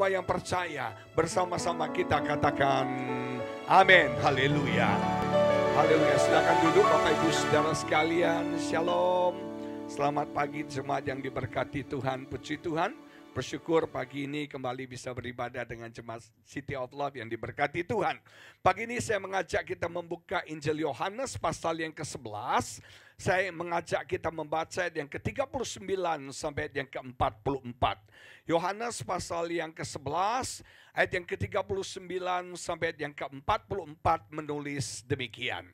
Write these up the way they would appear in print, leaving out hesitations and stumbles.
semua yang percaya bersama-sama kita katakan amin. Haleluya. Haleluya. Silakan duduk Bapak Ibu Saudara sekalian. Shalom. Selamat pagi jemaat yang diberkati Tuhan. Puji Tuhan. Bersyukur pagi ini kembali bisa beribadah dengan jemaat City of Love yang diberkati Tuhan. Pagi ini saya mengajak kita membuka Injil Yohanes pasal yang ke-11. Saya mengajak kita membaca ayat yang ke-39 sampai ayat yang ke-44. Yohanes pasal yang ke-11 ayat yang ke-39 sampai ayat yang ke-44 menulis demikian.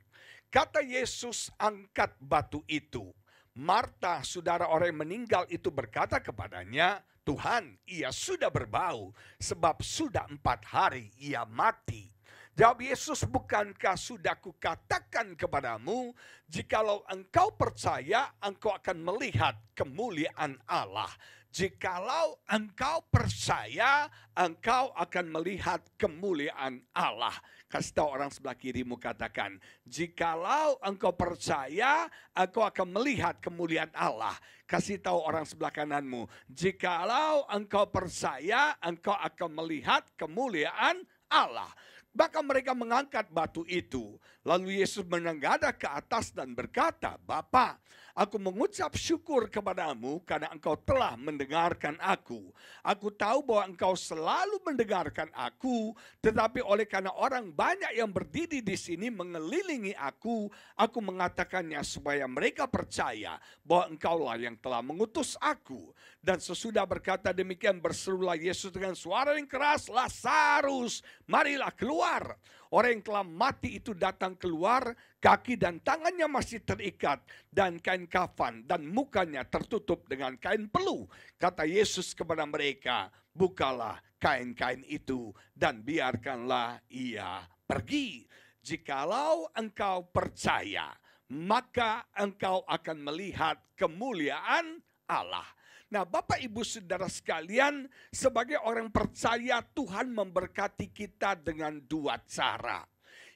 Kata Yesus, angkat batu itu. Marta, saudara orang yang meninggal itu berkata kepadanya, Tuhan, ia sudah berbau, sebab sudah 4 hari ia mati. Jawab Yesus, bukankah sudah kukatakan kepadamu, jikalau engkau percaya, engkau akan melihat kemuliaan Allah. Jikalau engkau percaya, engkau akan melihat kemuliaan Allah. Kasih tahu orang sebelah kirimu, katakan, jikalau engkau percaya, engkau akan melihat kemuliaan Allah. Kasih tahu orang sebelah kananmu, jikalau engkau percaya, engkau akan melihat kemuliaan Allah. Maka mereka mengangkat batu itu. Lalu Yesus menengadah ke atas dan berkata, Bapa, aku mengucap syukur kepadamu karena engkau telah mendengarkan aku. Aku tahu bahwa engkau selalu mendengarkan aku, tetapi oleh karena orang banyak yang berdiri di sini mengelilingi aku mengatakannya supaya mereka percaya bahwa engkaulah yang telah mengutus aku. Dan sesudah berkata demikian, berserulah Yesus dengan suara yang keras, Lazarus, marilah keluar. Orang yang telah mati itu datang keluar, kaki dan tangannya masih terikat dan kain kafan dan mukanya tertutup dengan kain peluh. Kata Yesus kepada mereka, bukalah kain-kain itu dan biarkanlah ia pergi. Jikalau engkau percaya, maka engkau akan melihat kemuliaan Allah. Nah, Bapak Ibu Saudara sekalian, sebagai orang percaya Tuhan memberkati kita dengan 2 cara.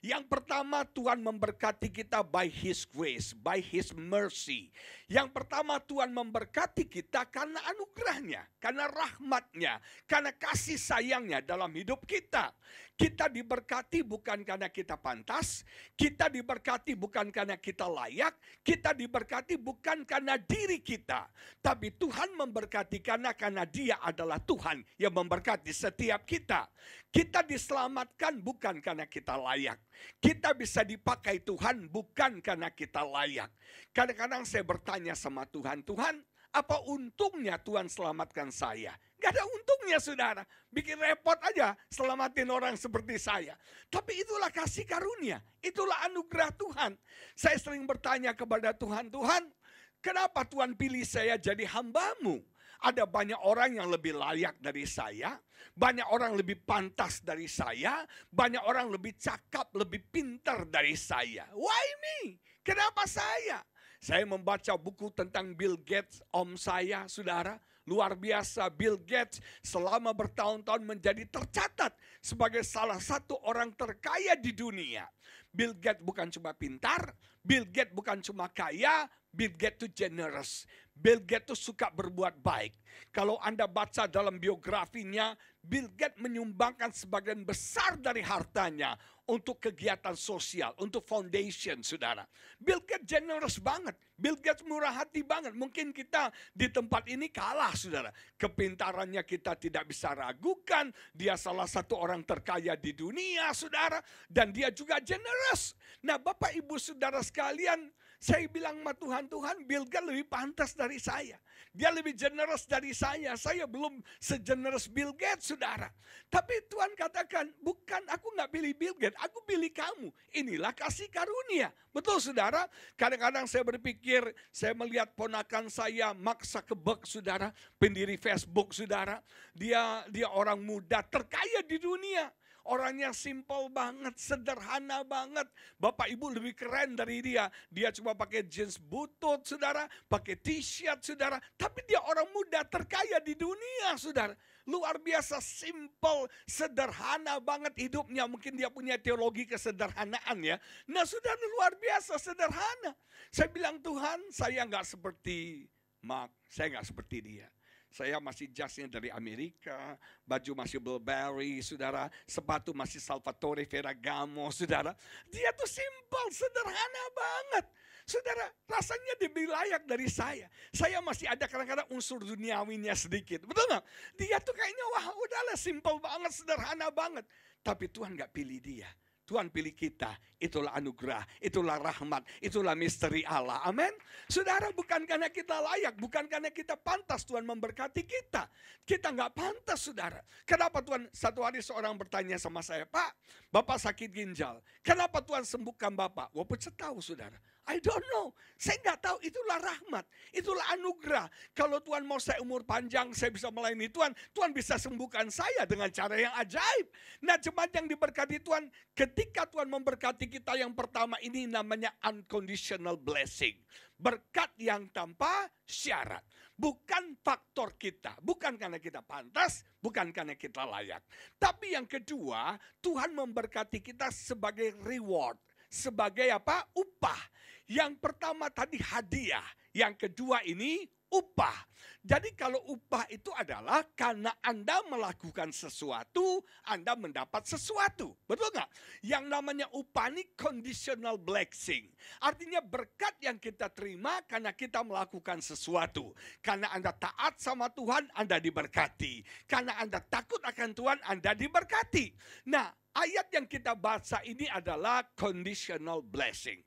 Yang pertama, Tuhan memberkati kita by His grace, by His mercy. Yang pertama, Tuhan memberkati kita karena anugerahnya, karena rahmatnya, karena kasih sayangnya dalam hidup kita. Kita diberkati bukan karena kita pantas, kita diberkati bukan karena kita layak, kita diberkati bukan karena diri kita. Tapi Tuhan memberkati karena Dia adalah Tuhan yang memberkati setiap kita. Kita diselamatkan bukan karena kita layak. Kita bisa dipakai Tuhan bukan karena kita layak. Kadang-kadang saya bertanya sama Tuhan, Tuhan, apa untungnya Tuhan selamatkan saya? Gak ada untungnya saudara. Bikin repot aja selamatin orang seperti saya. Tapi itulah kasih karunia. Itulah anugerah Tuhan. Saya sering bertanya kepada Tuhan, Tuhan, kenapa Tuhan pilih saya jadi hamba-Mu? Ada banyak orang yang lebih layak dari saya. Banyak orang lebih pantas dari saya. Banyak orang lebih cakap, lebih pintar dari saya. Why me? Kenapa saya? Saya membaca buku tentang Bill Gates, om saya, saudara. Luar biasa, Bill Gates selama bertahun-tahun menjadi tercatat sebagai salah satu orang terkaya di dunia. Bill Gates bukan cuma pintar, Bill Gates bukan cuma kaya, Bill Gates itu generous. Bill Gates itu suka berbuat baik. Kalau Anda baca dalam biografinya, Bill Gates menyumbangkan sebagian besar dari hartanya untuk kegiatan sosial, untuk foundation, saudara. Bill Gates generous banget. Bill Gates murah hati banget. Mungkin kita di tempat ini kalah, saudara. Kepintarannya kita tidak bisa ragukan. Dia salah satu orang terkaya di dunia, saudara. Dan dia juga generous. Nah, Bapak Ibu Saudara sekalian, saya bilang sama Tuhan, Tuhan, Bill Gates lebih pantas dari saya. Dia lebih generous dari saya. Saya belum segenerous Bill Gates, saudara. Tapi Tuhan katakan, bukan, aku gak pilih Bill Gates, aku pilih kamu. Inilah kasih karunia. Betul, saudara? Kadang-kadang saya berpikir, saya melihat ponakan saya, Mark Zuckerberg, saudara. Pendiri Facebook, saudara. Dia orang muda terkaya di dunia. Orangnya simple banget, sederhana banget. Bapak Ibu lebih keren dari dia. Dia cuma pakai jeans butut, saudara. Pakai t-shirt, saudara. Tapi dia orang muda terkaya di dunia, saudara. Luar biasa, simple, sederhana banget hidupnya. Mungkin dia punya teologi kesederhanaan ya. Nah, saudara, luar biasa, sederhana. Saya bilang, Tuhan, saya nggak seperti Mark. Saya nggak seperti dia. Saya masih jasnya dari Amerika, baju masih Burberry, saudara, sepatu masih Salvatore Ferragamo, saudara. Dia tuh simpel, sederhana banget. Saudara, rasanya lebih layak dari saya. Saya masih ada kadang-kadang unsur duniawinya sedikit. Betul nggak? Dia tuh kayaknya wah udahlah simpel banget, sederhana banget. Tapi Tuhan nggak pilih dia. Tuhan pilih kita, itulah anugerah, itulah rahmat, itulah misteri Allah. Amin. Saudara, bukan karena kita layak, bukan karena kita pantas Tuhan memberkati kita. Kita nggak pantas, saudara. Kenapa Tuhan, satu hari seorang bertanya sama saya, Pak, Bapak sakit ginjal. Kenapa Tuhan sembuhkan Bapak? Walaupun saya tahu, saudara. I don't know. Saya nggak tahu, itulah rahmat, itulah anugerah. Kalau Tuhan mau saya umur panjang, saya bisa melayani Tuhan, Tuhan bisa sembuhkan saya dengan cara yang ajaib. Nah, jemaat yang diberkati Tuhan, ketika Tuhan memberkati kita, yang pertama ini namanya unconditional blessing. Berkat yang tanpa syarat. Bukan faktor kita, bukan karena kita pantas, bukan karena kita layak. Tapi yang kedua, Tuhan memberkati kita sebagai reward. Sebagai apa? Upah. Yang pertama tadi hadiah. Yang kedua ini upah. Jadi kalau upah itu adalah karena Anda melakukan sesuatu, Anda mendapat sesuatu. Betul nggak? Yang namanya upah ini conditional blessing. Artinya berkat yang kita terima karena kita melakukan sesuatu. Karena Anda taat sama Tuhan, Anda diberkati. Karena Anda takut akan Tuhan, Anda diberkati. Nah, ayat yang kita baca ini adalah conditional blessing.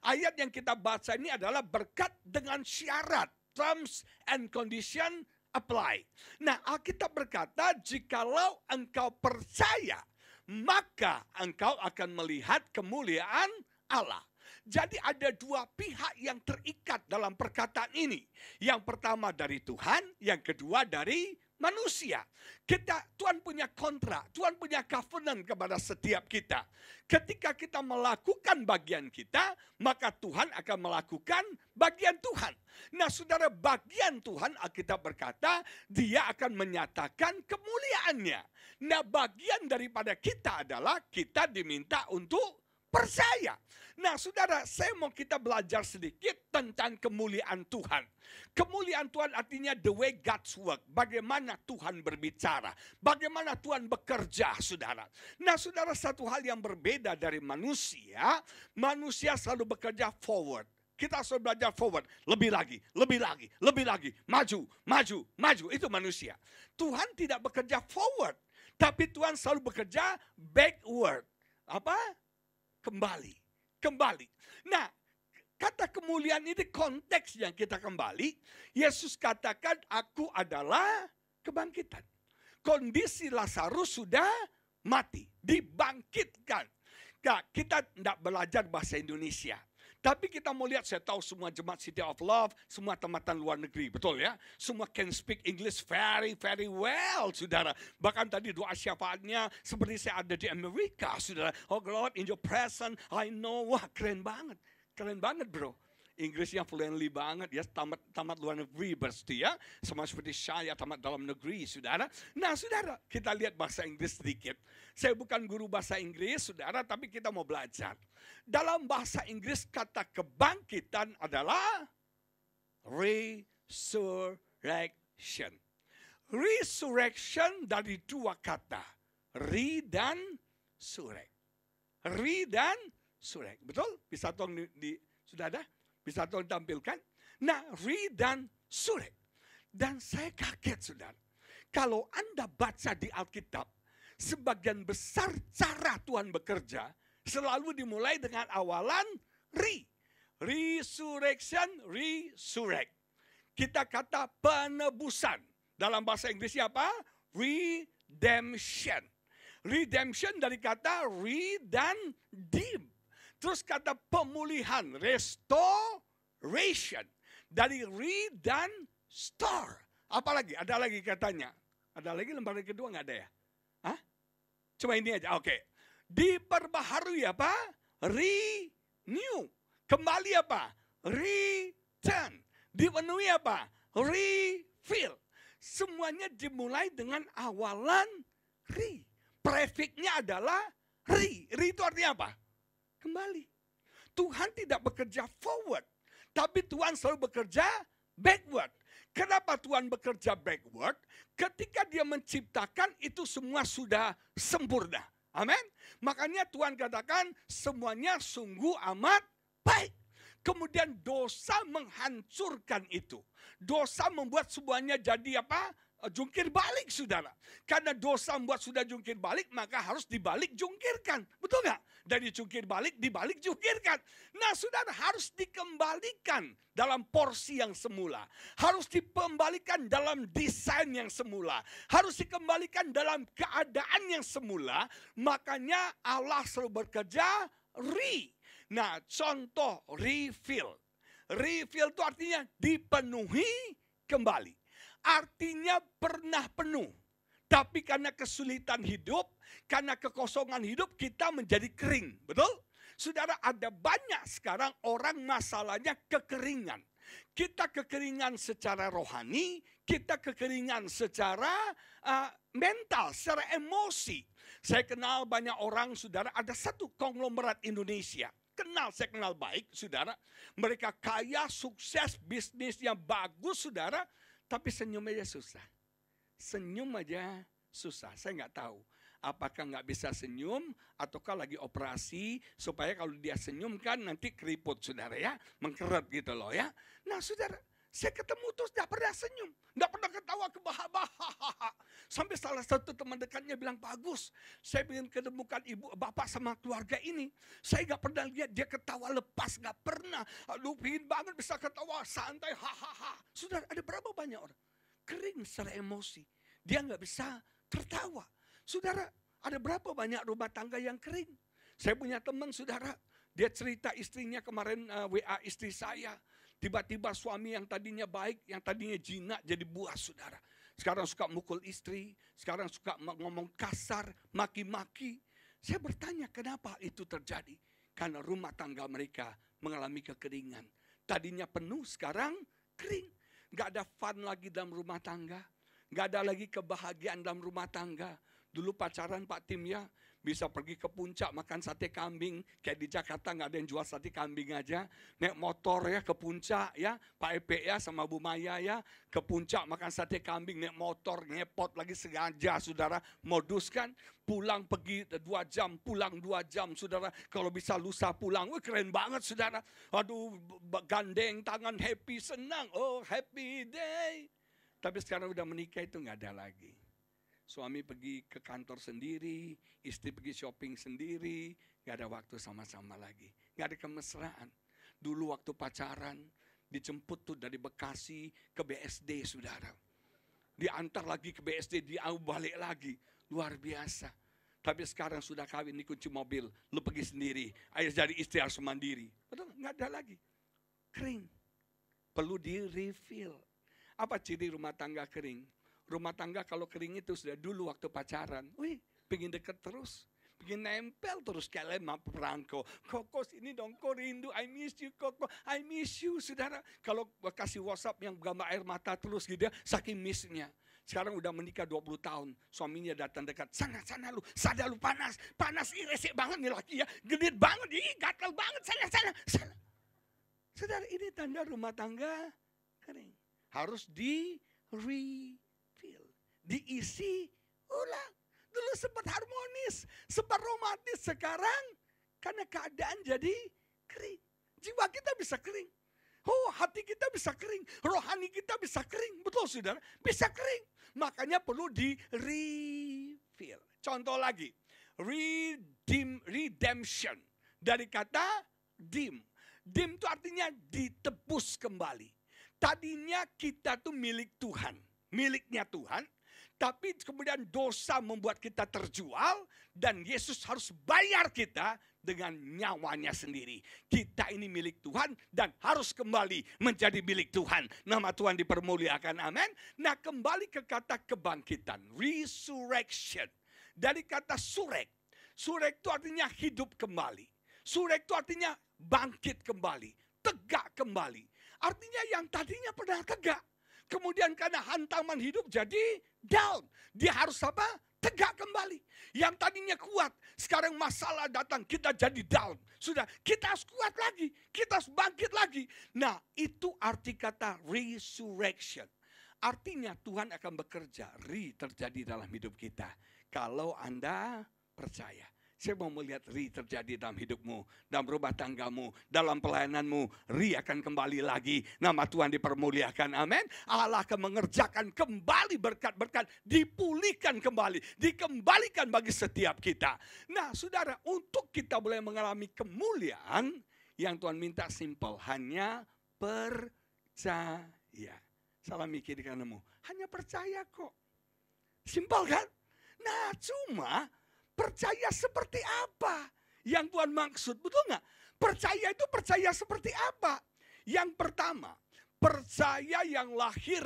Ayat yang kita baca ini adalah berkat dengan syarat. Terms and condition apply. Nah, Alkitab berkata, jikalau engkau percaya, maka engkau akan melihat kemuliaan Allah. Jadi ada dua pihak yang terikat dalam perkataan ini. Yang pertama dari Tuhan, yang kedua dari manusia. Tuhan punya kontrak, Tuhan punya covenant kepada setiap kita. Ketika kita melakukan bagian kita, maka Tuhan akan melakukan bagian Tuhan. Nah, saudara, bagian Tuhan, Alkitab berkata, dia akan menyatakan kemuliaannya. Nah, bagian daripada kita adalah kita diminta untuk percaya. Nah, saudara, saya mau kita belajar sedikit tentang kemuliaan Tuhan. Kemuliaan Tuhan artinya the way God's work. Bagaimana Tuhan berbicara. Bagaimana Tuhan bekerja, saudara. Nah, saudara, satu hal yang berbeda dari manusia. Manusia selalu bekerja forward. Kita selalu belajar forward. Lebih lagi, lebih lagi, lebih lagi. Maju, maju, maju. Itu manusia. Tuhan tidak bekerja forward. Tapi Tuhan selalu bekerja backward. Apa? Kembali. Kembali. Nah, kata kemuliaan ini konteks yang kita kembali. Yesus katakan, aku adalah kebangkitan. Kondisi Lazarus sudah mati. Dibangkitkan. Nah, kita tidak belajar bahasa Indonesia. Tapi kita mau lihat, saya tahu semua jemaat City of Love, semua tempatan luar negeri, betul ya? Semua can speak English very, very well, saudara. Bahkan tadi doa syafaatnya seperti saya ada di Amerika, saudara. Oh God, in your presence, I know. Wah, keren banget. Keren banget, bro. Inggrisnya fluently banget ya, tamat luar negeri pasti ya. Sama seperti saya tamat dalam negeri, saudara. Nah, saudara, kita lihat bahasa Inggris sedikit. Saya bukan guru bahasa Inggris, saudara, tapi kita mau belajar. Dalam bahasa Inggris kata kebangkitan adalah resurrection. Resurrection dari dua kata, re dan surek. Re dan surek, betul? Bisa tolong sudah ada? Bisa tolong tampilkan? Nah, re dan surek. Dan saya kaget, saudara. Kalau Anda baca di Alkitab, sebagian besar cara Tuhan bekerja selalu dimulai dengan awalan re. Resurrection, resurrect. Kita kata penebusan. Dalam bahasa Inggrisnya apa? Redemption. Redemption dari kata re dan dim. Terus kata pemulihan, restoration. Dari re dan store. Apalagi? Ada lagi katanya. Ada lagi lembaran kedua nggak ada ya? Hah? Cuma ini aja, oke. Diperbaharui apa? Renew. Kembali apa? Return. Dipenuhi apa? Refill. Semuanya dimulai dengan awalan re. Prefiknya adalah re. Re itu artinya apa? Kembali. Tuhan tidak bekerja forward. Tapi Tuhan selalu bekerja backward. Kenapa Tuhan bekerja backward? Ketika dia menciptakan itu semua sudah sempurna. Amin. Makanya Tuhan katakan semuanya sungguh amat baik. Kemudian dosa menghancurkan itu. Dosa membuat semuanya jadi apa? Jungkir balik, saudara. Karena dosa membuat sudah jungkir balik, maka harus dibalik jungkirkan. Betul nggak? Dari jungkir balik, dibalik jungkirkan. Nah, saudara, harus dikembalikan dalam porsi yang semula. Harus dikembalikan dalam desain yang semula. Harus dikembalikan dalam keadaan yang semula. Makanya Allah selalu bekerja Nah, contoh refill. Refill itu artinya dipenuhi kembali. Artinya pernah penuh. Tapi karena kesulitan hidup, karena kekosongan hidup, kita menjadi kering. Betul? Saudara, ada banyak sekarang orang masalahnya kekeringan. Kita kekeringan secara rohani, kita kekeringan secara mental, secara emosi. Saya kenal banyak orang, saudara, ada satu konglomerat Indonesia. Saya kenal baik, saudara. Mereka kaya, sukses, bisnisnya bagus, saudara. Tapi senyum aja susah. Senyum aja susah. Saya nggak tahu. Apakah nggak bisa senyum ataukah lagi operasi supaya kalau dia senyum kan nanti keriput, saudara ya. Mengkeret gitu loh ya. Nah, saudara, saya ketemu terus nggak pernah senyum. Nggak pernah ketawa kebahak-bahak. Sampai salah satu teman dekatnya bilang, Pak Agus, saya ingin ketemukan ibu, bapak sama keluarga ini. Saya nggak pernah lihat dia ketawa lepas, nggak pernah. Aduh, ingin banget bisa ketawa santai, hahaha. Saudara, ada berapa banyak orang kering secara emosi. Dia nggak bisa tertawa. Saudara, ada berapa banyak rumah tangga yang kering. Saya punya teman, saudara, dia cerita istrinya kemarin WA istri saya. Tiba-tiba suami yang tadinya baik, yang tadinya jinak jadi buas, saudara. Sekarang suka mukul istri, sekarang suka ngomong kasar, maki-maki. Saya bertanya kenapa itu terjadi? Karena rumah tangga mereka mengalami kekeringan. Tadinya penuh, sekarang kering. Gak ada fun lagi dalam rumah tangga. Gak ada lagi kebahagiaan dalam rumah tangga. Dulu pacaran Pak Tim ya, bisa pergi ke puncak makan sate kambing. Kayak di Jakarta gak ada yang jual sate kambing aja. Naik motor ya ke puncak ya. Pak Epe ya sama Bu Maya ya. Ke puncak makan sate kambing, naik motor, ngepot lagi sengaja saudara. Moduskan, pulang pergi 2 jam, pulang 2 jam saudara. Kalau bisa lusa pulang, wih keren banget saudara. Aduh, gandeng tangan happy, senang. Oh happy day. Tapi sekarang udah menikah itu gak ada lagi. Suami pergi ke kantor sendiri, istri pergi shopping sendiri, gak ada waktu sama-sama lagi. Gak ada kemesraan. Dulu waktu pacaran, dijemput tuh dari Bekasi ke BSD, saudara. Diantar lagi ke BSD, balik lagi. Luar biasa. Tapi sekarang sudah kawin, dikunci mobil, lu pergi sendiri. Ayo jadi istri harus mandiri. Betul, gak ada lagi. Kering. Perlu di-refill. Apa ciri rumah tangga kering? Rumah tangga kalau kering itu sudah dulu waktu pacaran. Wih, pengen deket terus. Pengen nempel terus kayak lemah perangko. Koko sini dong, kok rindu. I miss you, Koko. I miss you, saudara. Kalau kasih WhatsApp yang gambar air mata terus gitu ya, saking missnya. Sekarang udah menikah 20 tahun. Suaminya datang dekat. Sana lu. Sadar lu panas. Panas, resik banget nih laki ya. Genit banget, gatal banget. Sana. Saudara, ini tanda rumah tangga kering. Harus di-refill. Diisi ulang. Dulu sempat harmonis, sempat romantis. Sekarang karena keadaan jadi kering. Jiwa kita bisa kering. Oh, hati kita bisa kering. Rohani kita bisa kering. Betul saudara? Bisa kering. Makanya perlu di-refill. Contoh lagi. Redemption. Dari kata dim. Dim itu artinya ditebus kembali. Tadinya kita tuh milik Tuhan. Miliknya Tuhan. Tapi kemudian dosa membuat kita terjual dan Yesus harus bayar kita dengan nyawanya sendiri. Kita ini milik Tuhan dan harus kembali menjadi milik Tuhan. Nama Tuhan dipermuliakan, amin. Nah, kembali ke kata kebangkitan, resurrection. Dari kata surek. Surek itu artinya hidup kembali. Surek itu artinya bangkit kembali, tegak kembali. Artinya yang tadinya pernah tegak. Kemudian karena hantaman hidup jadi down. Dia harus apa? Tegak kembali. Yang tadinya kuat, sekarang masalah datang, kita jadi down. Sudah, kita harus kuat lagi. Kita harus bangkit lagi. Nah, itu arti kata resurrection. Artinya Tuhan akan bekerja, terjadi dalam hidup kita. Kalau Anda percaya. Saya mau melihat terjadi dalam hidupmu, dalam rumah tanggamu, dalam pelayananmu. Akan kembali lagi, nama Tuhan dipermuliakan, amin. Allah akan mengerjakan kembali berkat-berkat, dipulihkan kembali, dikembalikan bagi setiap kita. Nah saudara, untuk kita boleh mengalami kemuliaan, yang Tuhan minta simple, hanya percaya. Salah mikir di kananmu, hanya percaya kok. Simpel kan? Nah cuma percaya seperti apa yang Tuhan maksud, betul nggak? Percaya itu percaya seperti apa? Yang pertama, percaya yang lahir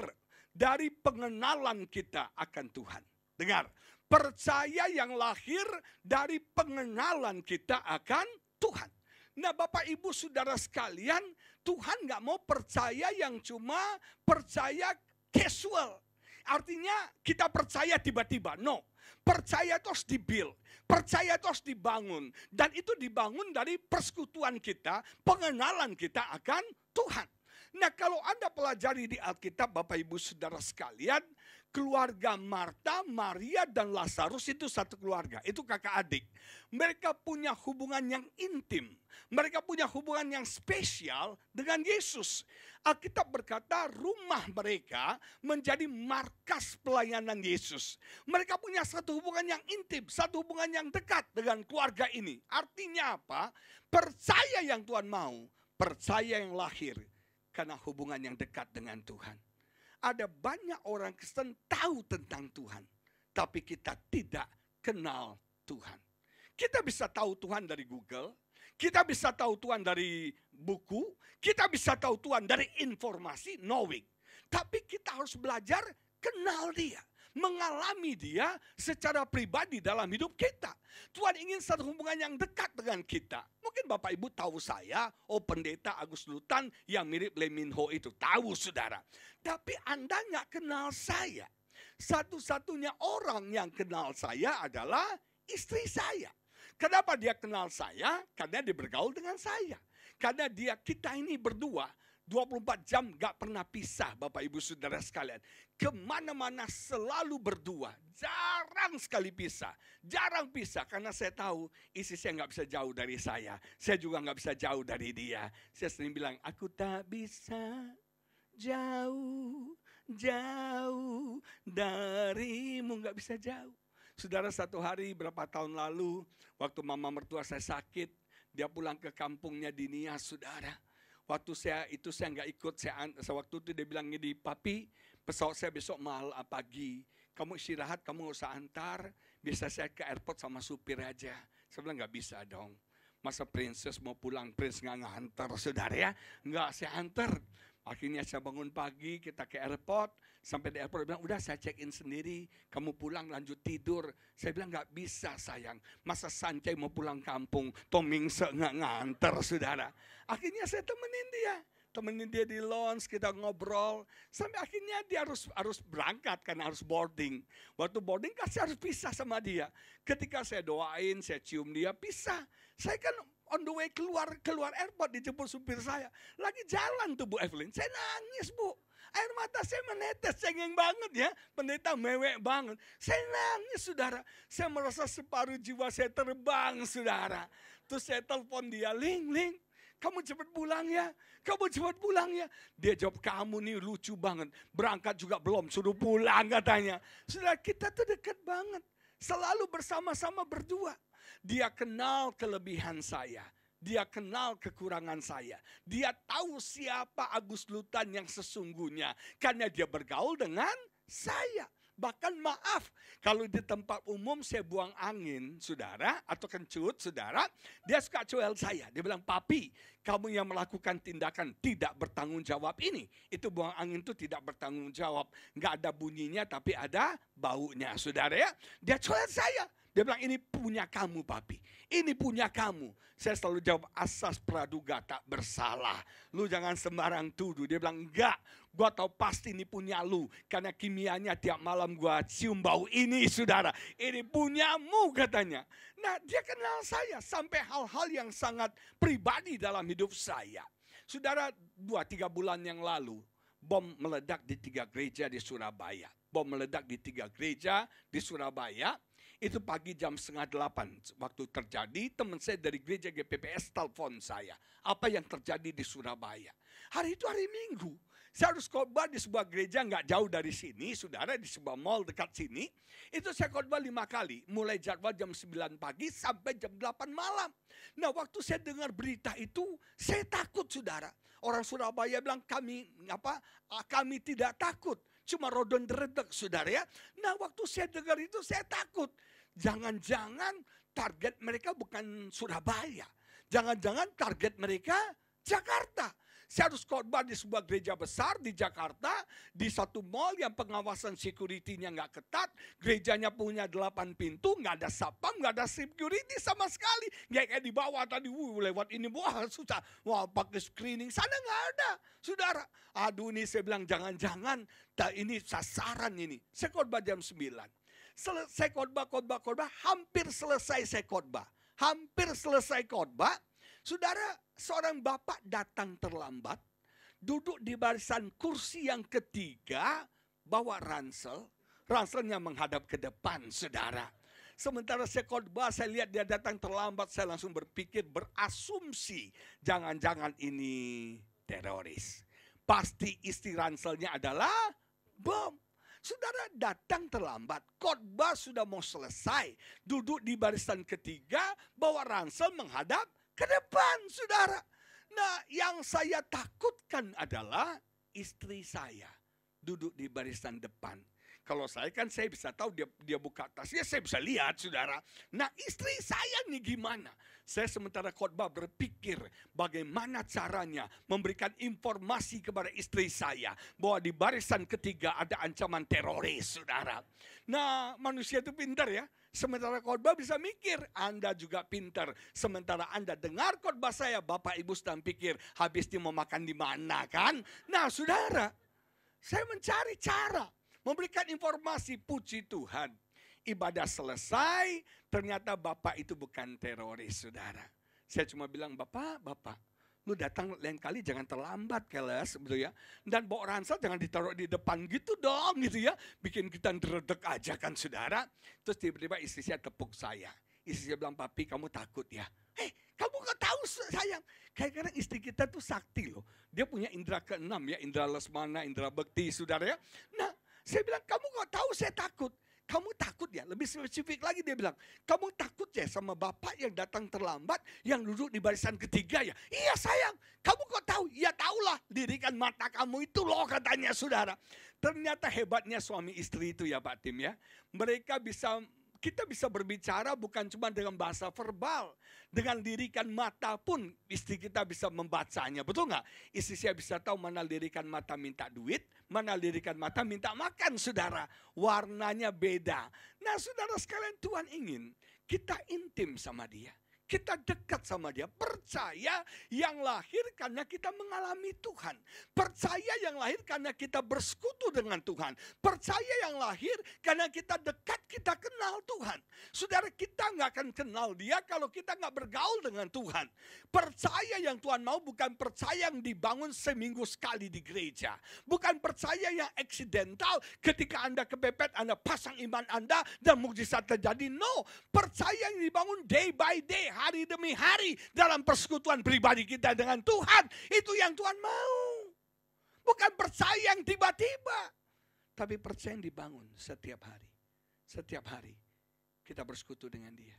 dari pengenalan kita akan Tuhan. Dengar, percaya yang lahir dari pengenalan kita akan Tuhan. Nah Bapak Ibu Saudara sekalian, Tuhan nggak mau percaya yang cuma percaya casual. Artinya kita percaya tiba-tiba, no. Percaya itu harus dibuild, percaya itu harus dibangun. Dan itu dibangun dari persekutuan kita, pengenalan kita akan Tuhan. Nah kalau Anda pelajari di Alkitab Bapak Ibu Saudara sekalian, keluarga Marta, Maria dan Lazarus itu satu keluarga, itu kakak adik. Mereka punya hubungan yang intim, mereka punya hubungan yang spesial dengan Yesus. Alkitab berkata rumah mereka menjadi markas pelayanan Yesus. Mereka punya satu hubungan yang intim, satu hubungan yang dekat dengan keluarga ini. Artinya apa? Percaya yang Tuhan mau, percaya yang lahir karena hubungan yang dekat dengan Tuhan. Ada banyak orang Kristen tahu tentang Tuhan, tapi kita tidak kenal Tuhan. Kita bisa tahu Tuhan dari Google, kita bisa tahu Tuhan dari buku, kita bisa tahu Tuhan dari informasi, knowing. Tapi kita harus belajar kenal Dia, mengalami Dia secara pribadi dalam hidup kita. Tuhan ingin satu hubungan yang dekat dengan kita. Mungkin Bapak Ibu tahu saya, pendeta Agus Lutan yang mirip Lee Min Ho itu. Tahu saudara. Tapi Anda nggak kenal saya. Satu-satunya orang yang kenal saya adalah istri saya. Kenapa dia kenal saya? Karena dia bergaul dengan saya. Karena kita ini berdua 24 jam gak pernah pisah Bapak Ibu Saudara sekalian. Kemana-mana selalu berdua. Jarang sekali pisah. Jarang pisah karena saya tahu istri saya gak bisa jauh dari saya. Saya juga gak bisa jauh dari dia. Saya sering bilang, aku tak bisa jauh darimu. Gak bisa jauh. Saudara, satu hari berapa tahun lalu, waktu mama mertua saya sakit, dia pulang ke kampungnya di Nias, saudara. Waktu saya nggak ikut, waktu itu dia bilang gini, papi pesawat saya besok mahal pagi, kamu istirahat, kamu nggak usah antar, biasa saya ke airport sama supir aja. Saya bilang nggak bisa dong, masa princess mau pulang, prince nggak ngantar, saudara ya, nggak saya antar. Akhirnya saya bangun pagi, kita ke airport, sampai di airport dia bilang, udah saya check in sendiri, kamu pulang lanjut tidur. Saya bilang nggak bisa sayang, masa Sancai mau pulang kampung, Tomingse nggak nganter saudara. Akhirnya saya temenin dia di lounge, kita ngobrol, sampai akhirnya dia harus berangkat karena harus boarding. Waktu boarding kan saya harus pisah sama dia. Ketika saya doain, saya cium dia, pisah. Saya kan on the way keluar airport dijemput supir saya. Lagi jalan tuh Bu Evelyn, saya nangis Bu. Air mata saya menetes, cengeng banget ya. Pendeta mewek banget. Saya nangis saudara. Saya merasa separuh jiwa saya terbang saudara. Terus saya telepon dia, Ling, kamu cepat pulang ya. Dia jawab, kamu nih lucu banget. Berangkat juga belum, suruh pulang katanya. Saudara, kita tuh dekat banget. Selalu bersama-sama berdua. Dia kenal kelebihan saya. Dia kenal kekurangan saya. Dia tahu siapa Agus Lutan yang sesungguhnya. Karena dia bergaul dengan saya. Bahkan maaf, kalau di tempat umum saya buang angin, saudara, atau kencut, saudara, dia suka cuel saya. Dia bilang, papi, kamu yang melakukan tindakan tidak bertanggung jawab ini. Itu buang angin itu tidak bertanggung jawab. Nggak ada bunyinya, tapi ada baunya, saudara ya. Dia cuel saya. Dia bilang, ini punya kamu papi, ini punya kamu. Saya selalu jawab, asas praduga tak bersalah. Lu jangan sembarang tuduh. Dia bilang, enggak, gua tahu pasti ini punya lu. Karena kimianya tiap malam gua cium bau ini saudara. Ini punyamu katanya. Nah dia kenal saya sampai hal-hal yang sangat pribadi dalam hidup saya. Saudara, 2-3 bulan yang lalu, bom meledak di 3 gereja di Surabaya. Bom meledak di 3 gereja di Surabaya. Itu pagi jam 7:30 waktu terjadi, teman saya dari gereja GPPS telepon saya. Apa yang terjadi di Surabaya? Hari itu hari Minggu. Saya harus khotbah di sebuah gereja nggak jauh dari sini, saudara, di sebuah mall dekat sini. Itu saya khotbah 5 kali, mulai jadwal jam 9 pagi sampai jam 8 malam. Nah, waktu saya dengar berita itu, saya takut, saudara. Orang Surabaya bilang kami tidak takut, cuma rodon deredek, saudara ya. Nah, waktu saya dengar itu saya takut. Jangan-jangan target mereka bukan Surabaya. Jangan-jangan target mereka Jakarta. Saya harus khotbah di sebuah gereja besar di Jakarta, di satu mall yang pengawasan security-nya nggak ketat, gerejanya punya 8 pintu, nggak ada satpam, nggak ada security sama sekali. Nggak kayak di bawah tadi, lewat ini, wah susah, wah pakai screening, sana nggak ada, saudara. Aduh, ini saya bilang jangan-jangan, ini sasaran ini. Saya khotbah jam 9. Saya khotbah, hampir selesai saya khotbah. Hampir selesai khotbah, saudara, seorang bapak datang terlambat, duduk di barisan kursi yang ketiga, bawa ransel, ranselnya menghadap ke depan, saudara. Sementara saya khotbah, saya lihat dia datang terlambat, saya langsung berasumsi, jangan-jangan ini teroris. Pasti isi ranselnya adalah bom. Saudara datang terlambat, khotbah sudah mau selesai, duduk di barisan ketiga, bawa ransel menghadap ke depan, saudara. Nah, yang saya takutkan adalah istri saya duduk di barisan depan. Kalau saya kan saya bisa tahu dia buka tasnya, saya bisa lihat, saudara. Nah, istri saya nih gimana? Saya sementara khotbah berpikir bagaimana caranya memberikan informasi kepada istri saya bahwa di barisan ketiga ada ancaman teroris, saudara. Nah, manusia itu pintar ya. Sementara khotbah bisa mikir, Anda juga pintar. Sementara Anda dengar khotbah saya, Bapak Ibu sedang pikir, habis ini mau makan di mana kan? Nah, saudara, saya mencari cara memberikan informasi, puji Tuhan. Ibadah selesai, ternyata Bapak itu bukan teroris, saudara. Saya cuma bilang, Bapak, lu datang lain kali jangan terlambat, keles, betul ya. Dan bawa ransel jangan ditaruh di depan gitu dong, gitu ya. Bikin kita deredek aja kan, saudara. Terus tiba-tiba istri saya tepuk saya. Istri saya bilang, Papi kamu takut ya? Kamu gak tahu sayang. Kadang-kadang istri kita tuh sakti loh. Dia punya indera keenam ya, indera lesmana, indera bekti, saudara ya. Nah, saya bilang, kamu gak tahu saya takut. Kamu takut ya? Lebih spesifik lagi dia bilang, kamu takut ya sama bapak yang datang terlambat, yang duduk di barisan ketiga ya? Iya sayang, kamu kok tahu? Ya tahulah, lirikan mata kamu itu loh katanya, saudara. Ternyata hebatnya suami istri itu ya Pak Tim ya. Kita bisa berbicara bukan cuma dengan bahasa verbal. Dengan lirikan mata pun istri kita bisa membacanya. Betul nggak? Istri saya bisa tahu mana lirikan mata minta duit, mana lirikan mata minta makan, saudara. Warnanya beda. Nah, saudara sekalian, Tuhan ingin kita intim sama dia. Kita dekat sama dia, percaya yang lahir karena kita mengalami Tuhan. Percaya yang lahir karena kita bersekutu dengan Tuhan. Percaya yang lahir karena kita dekat, kita kenal Tuhan. Saudara, kita nggak akan kenal dia kalau kita nggak bergaul dengan Tuhan. Percaya yang Tuhan mau bukan percaya yang dibangun seminggu sekali di gereja. Bukan percaya yang eksidental ketika Anda kepepet, Anda pasang iman Anda dan mukjizat terjadi. No, percaya yang dibangun day by day, hari demi hari dalam persekutuan pribadi kita dengan Tuhan. Itu yang Tuhan mau. Bukan percaya yang tiba-tiba, tapi percaya yang dibangun setiap hari. Setiap hari kita bersekutu dengan dia.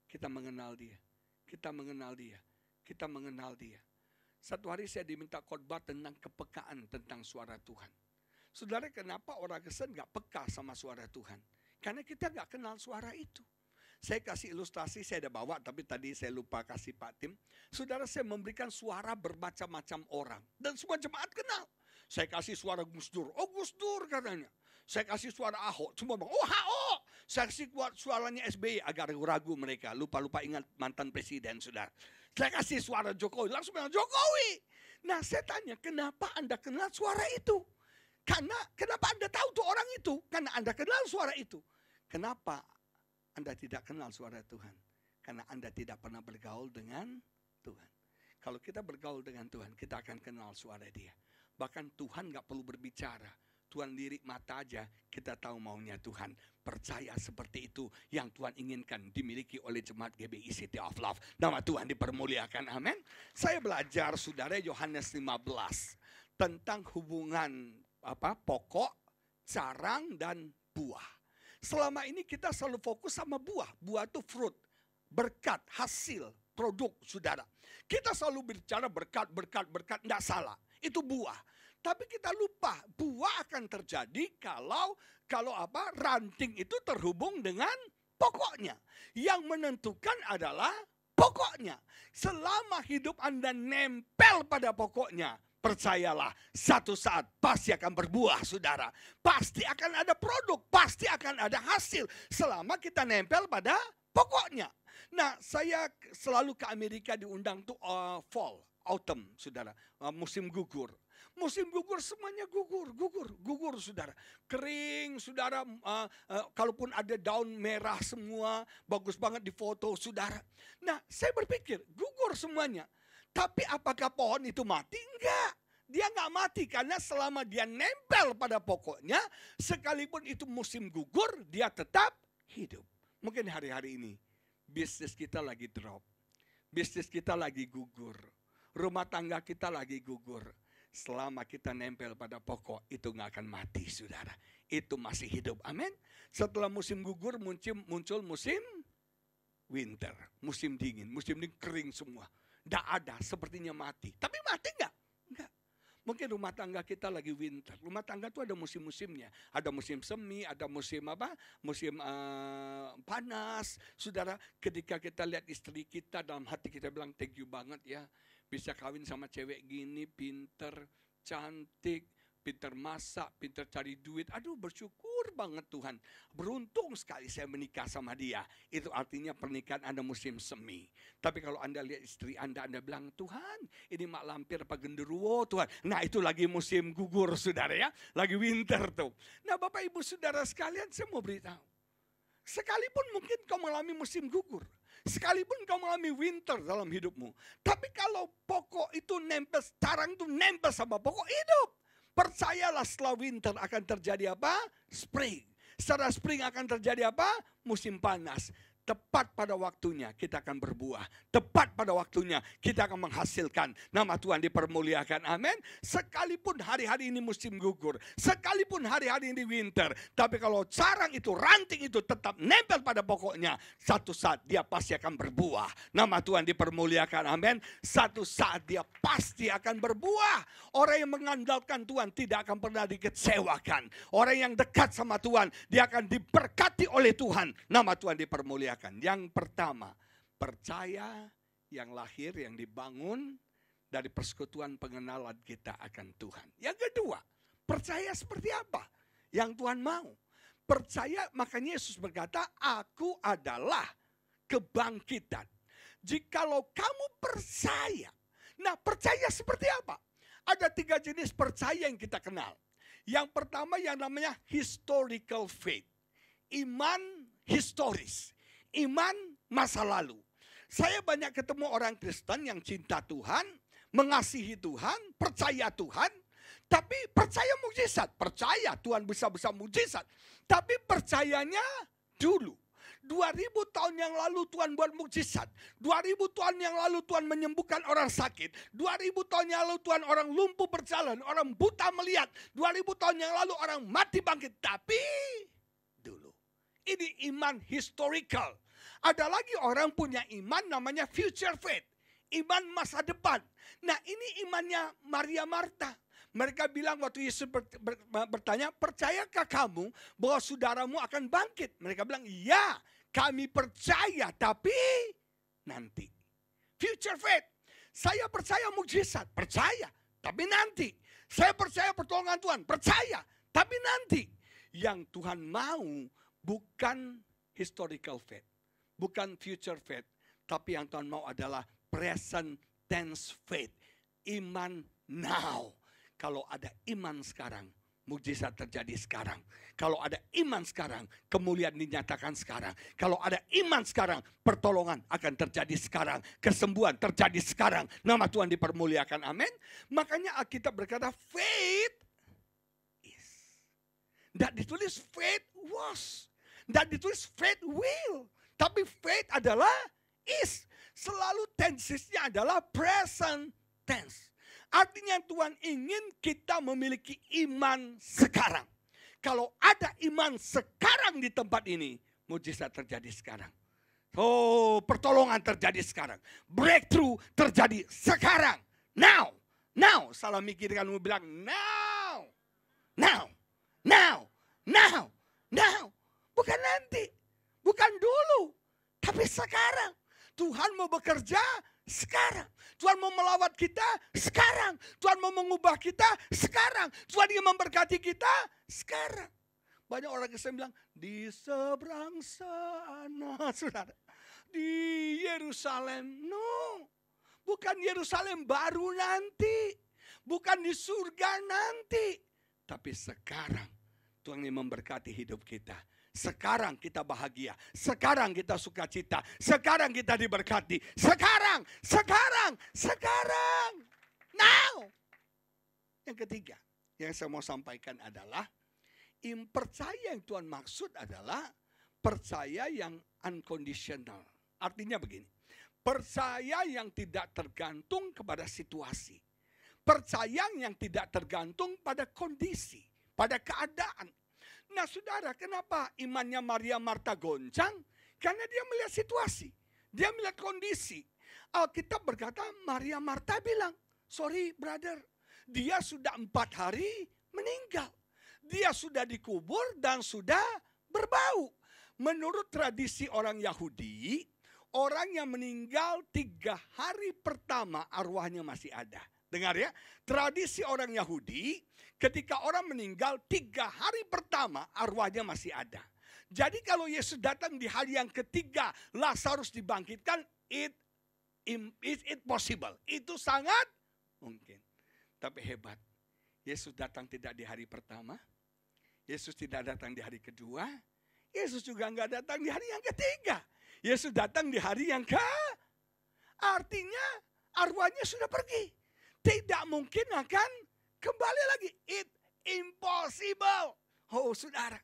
Kita mengenal dia. Kita mengenal dia. Kita mengenal dia. Satu hari saya diminta khotbah tentang kepekaan tentang suara Tuhan. Saudara, kenapa orang Kristen gak peka sama suara Tuhan? Karena kita gak kenal suara itu. Saya kasih ilustrasi, saya ada bawa, tapi tadi saya lupa kasih Pak Tim. Saudara, saya memberikan suara bermacam-macam orang. Dan semua jemaat kenal. Saya kasih suara Gus Dur. Oh, Gus Dur katanya. Saya kasih suara Ahok. Semua bilang, oh Ahok. Saya kasih suaranya SBY. Agak ragu-ragu mereka. Lupa-lupa ingat mantan presiden, saudara. Saya kasih suara Jokowi. Langsung bilang, Jokowi. Nah, saya tanya, kenapa Anda kenal suara itu? Kenapa Anda tahu tuh orang itu? Karena Anda kenal suara itu. Kenapa Anda tidak kenal suara Tuhan? Karena Anda tidak pernah bergaul dengan Tuhan. Kalau kita bergaul dengan Tuhan, kita akan kenal suara dia. Bahkan Tuhan gak perlu berbicara. Tuhan lirik mata aja, kita tahu maunya Tuhan. Percaya seperti itu yang Tuhan inginkan dimiliki oleh jemaat GBI City of Love. Nama Tuhan dipermuliakan, amin. Saya belajar saudara Yohanes 15 tentang hubungan pokok, sarang dan buah. Selama ini kita selalu fokus sama buah. Buah itu fruit, berkat, hasil, produk saudara. Kita selalu bicara berkat, enggak salah. Itu buah. Tapi kita lupa buah akan terjadi kalau ranting itu terhubung dengan pokoknya. Yang menentukan adalah pokoknya. Selama hidup Anda nempel pada pokoknya, percayalah satu saat pasti akan berbuah saudara. Pasti akan ada produk, pasti akan ada hasil. Selama kita nempel pada pokoknya. Nah, saya selalu ke Amerika diundang tuh fall, autumn saudara. Musim gugur. Musim gugur semuanya gugur saudara. Kering saudara, kalaupun ada daun merah semua, bagus banget di foto saudara. Nah saya berpikir gugur semuanya. Tapi apakah pohon itu mati? Enggak. Dia enggak mati karena selama dia nempel pada pokoknya, sekalipun itu musim gugur, dia tetap hidup. Mungkin hari-hari ini bisnis kita lagi drop. Bisnis kita lagi gugur. Rumah tangga kita lagi gugur. Selama kita nempel pada pokok, itu gak akan mati saudara. Itu masih hidup, amin. Setelah musim gugur muncul musim winter. Musim dingin kering semua. Gak ada, sepertinya mati. Tapi mati gak? Enggak. Mungkin rumah tangga kita lagi winter. Rumah tangga itu ada musim-musimnya. Ada musim semi, ada musim musim panas. Saudara, ketika kita lihat istri kita, dalam hati kita bilang thank you banget ya. Bisa kawin sama cewek gini, pinter, cantik, pinter masak, pinter cari duit. Aduh bersyukur banget Tuhan. Beruntung sekali saya menikah sama dia. Itu artinya pernikahan Anda musim semi. Tapi kalau Anda lihat istri Anda bilang, Tuhan ini mak lampir apa genderuwo Tuhan. Nah itu lagi musim gugur saudara ya. Lagi winter tuh. Nah Bapak Ibu Saudara sekalian saya mau beritahu. Sekalipun mungkin kau mengalami musim gugur. Sekalipun kau mengalami winter dalam hidupmu. Tapi kalau pokok itu nempel, sarang itu nempel sama pokok hidup. Percayalah setelah winter akan terjadi apa? Spring. Setelah spring akan terjadi apa? Musim panas. Tepat pada waktunya kita akan berbuah. Tepat pada waktunya kita akan menghasilkan. Nama Tuhan dipermuliakan. Amin. Sekalipun hari-hari ini musim gugur. Sekalipun hari-hari ini winter. Tapi kalau sarang itu, ranting itu tetap nempel pada pokoknya. Satu saat dia pasti akan berbuah. Nama Tuhan dipermuliakan. Amin. Satu saat dia pasti akan berbuah. Orang yang mengandalkan Tuhan tidak akan pernah dikecewakan. Orang yang dekat sama Tuhan, dia akan diberkati oleh Tuhan. Nama Tuhan dipermuliakan. Yang pertama, percaya yang lahir, yang dibangun dari persekutuan pengenalan kita akan Tuhan. Yang kedua, percaya seperti apa yang Tuhan mau. Percaya, makanya Yesus berkata, aku adalah kebangkitan. Jikalau kamu percaya. Nah, percaya seperti apa? Ada 3 jenis percaya yang kita kenal. Yang pertama yang namanya historical faith. Iman historis. Iman masa lalu. Saya banyak ketemu orang Kristen yang cinta Tuhan, mengasihi Tuhan, percaya Tuhan, tapi percaya mukjizat. Percaya Tuhan bisa mukjizat. Tapi percayanya dulu. 2000 tahun yang lalu Tuhan buat mukjizat. 2000 tahun yang lalu Tuhan menyembuhkan orang sakit. 2000 tahun yang lalu Tuhan orang lumpuh berjalan, orang buta melihat. 2000 tahun yang lalu orang mati bangkit. Tapi dulu. Ini iman historical. Ada lagi orang punya iman namanya future faith. Iman masa depan. Nah ini imannya Maria Marta. Mereka bilang waktu Yesus bertanya, percayakah kamu bahwa saudaramu akan bangkit? Mereka bilang, ya kami percaya tapi nanti. Future faith. Saya percaya mukjizat, percaya tapi nanti. Saya percaya pertolongan Tuhan, percaya tapi nanti. Yang Tuhan mau bukan historical faith. Bukan future faith, tapi yang Tuhan mau adalah present tense faith. Iman now. Kalau ada iman sekarang, mukjizat terjadi sekarang. Kalau ada iman sekarang, kemuliaan dinyatakan sekarang. Kalau ada iman sekarang, pertolongan akan terjadi sekarang. Kesembuhan terjadi sekarang. Nama Tuhan dipermuliakan, amin. Makanya Alkitab berkata, faith is. Tidak ditulis faith was. Tidak ditulis faith will. Tapi faith adalah is. Selalu tensesnya adalah present tense. Artinya Tuhan ingin kita memiliki iman sekarang. Kalau ada iman sekarang di tempat ini, mujizat terjadi sekarang. Oh, pertolongan terjadi sekarang. Breakthrough terjadi sekarang. Now. Now. Salah mikir kan mau bilang now. Now. Now. Now. Now. Bukan nanti. Bukan dulu. Tapi sekarang. Tuhan mau bekerja sekarang. Tuhan mau melawat kita sekarang. Tuhan mau mengubah kita sekarang. Tuhan ingin memberkati kita sekarang. Banyak orang yang bilang, di seberang sana, saudara. Di Yerusalem. No. Bukan Yerusalem baru nanti. Bukan di surga nanti. Tapi sekarang Tuhan ingin memberkati hidup kita. Sekarang kita bahagia. Sekarang kita sukacita. Sekarang kita diberkati. Sekarang. Now. Yang ketiga yang saya mau sampaikan adalah percaya yang Tuhan maksud adalah percaya yang unconditional. Artinya begini. Percaya yang tidak tergantung kepada situasi. Percaya yang tidak tergantung pada kondisi. Pada keadaan. Nah saudara, kenapa imannya Maria Marta goncang? Karena dia melihat situasi. Dia melihat kondisi. Alkitab berkata Maria Marta bilang, sorry brother, dia sudah 4 hari meninggal. Dia sudah dikubur dan sudah berbau. Menurut tradisi orang Yahudi, orang yang meninggal 3 hari pertama arwahnya masih ada. Dengar ya, tradisi orang Yahudi, ketika orang meninggal 3 hari pertama arwahnya masih ada. Jadi kalau Yesus datang di hari yang ketiga, Lazarus dibangkitkan, it possible. Itu sangat mungkin. Tapi hebat, Yesus datang tidak di hari pertama, Yesus tidak datang di hari kedua, Yesus juga enggak datang di hari yang ketiga. Yesus datang di hari yang artinya arwahnya sudah pergi. Tidak mungkin akan kembali lagi. It impossible. Oh saudara,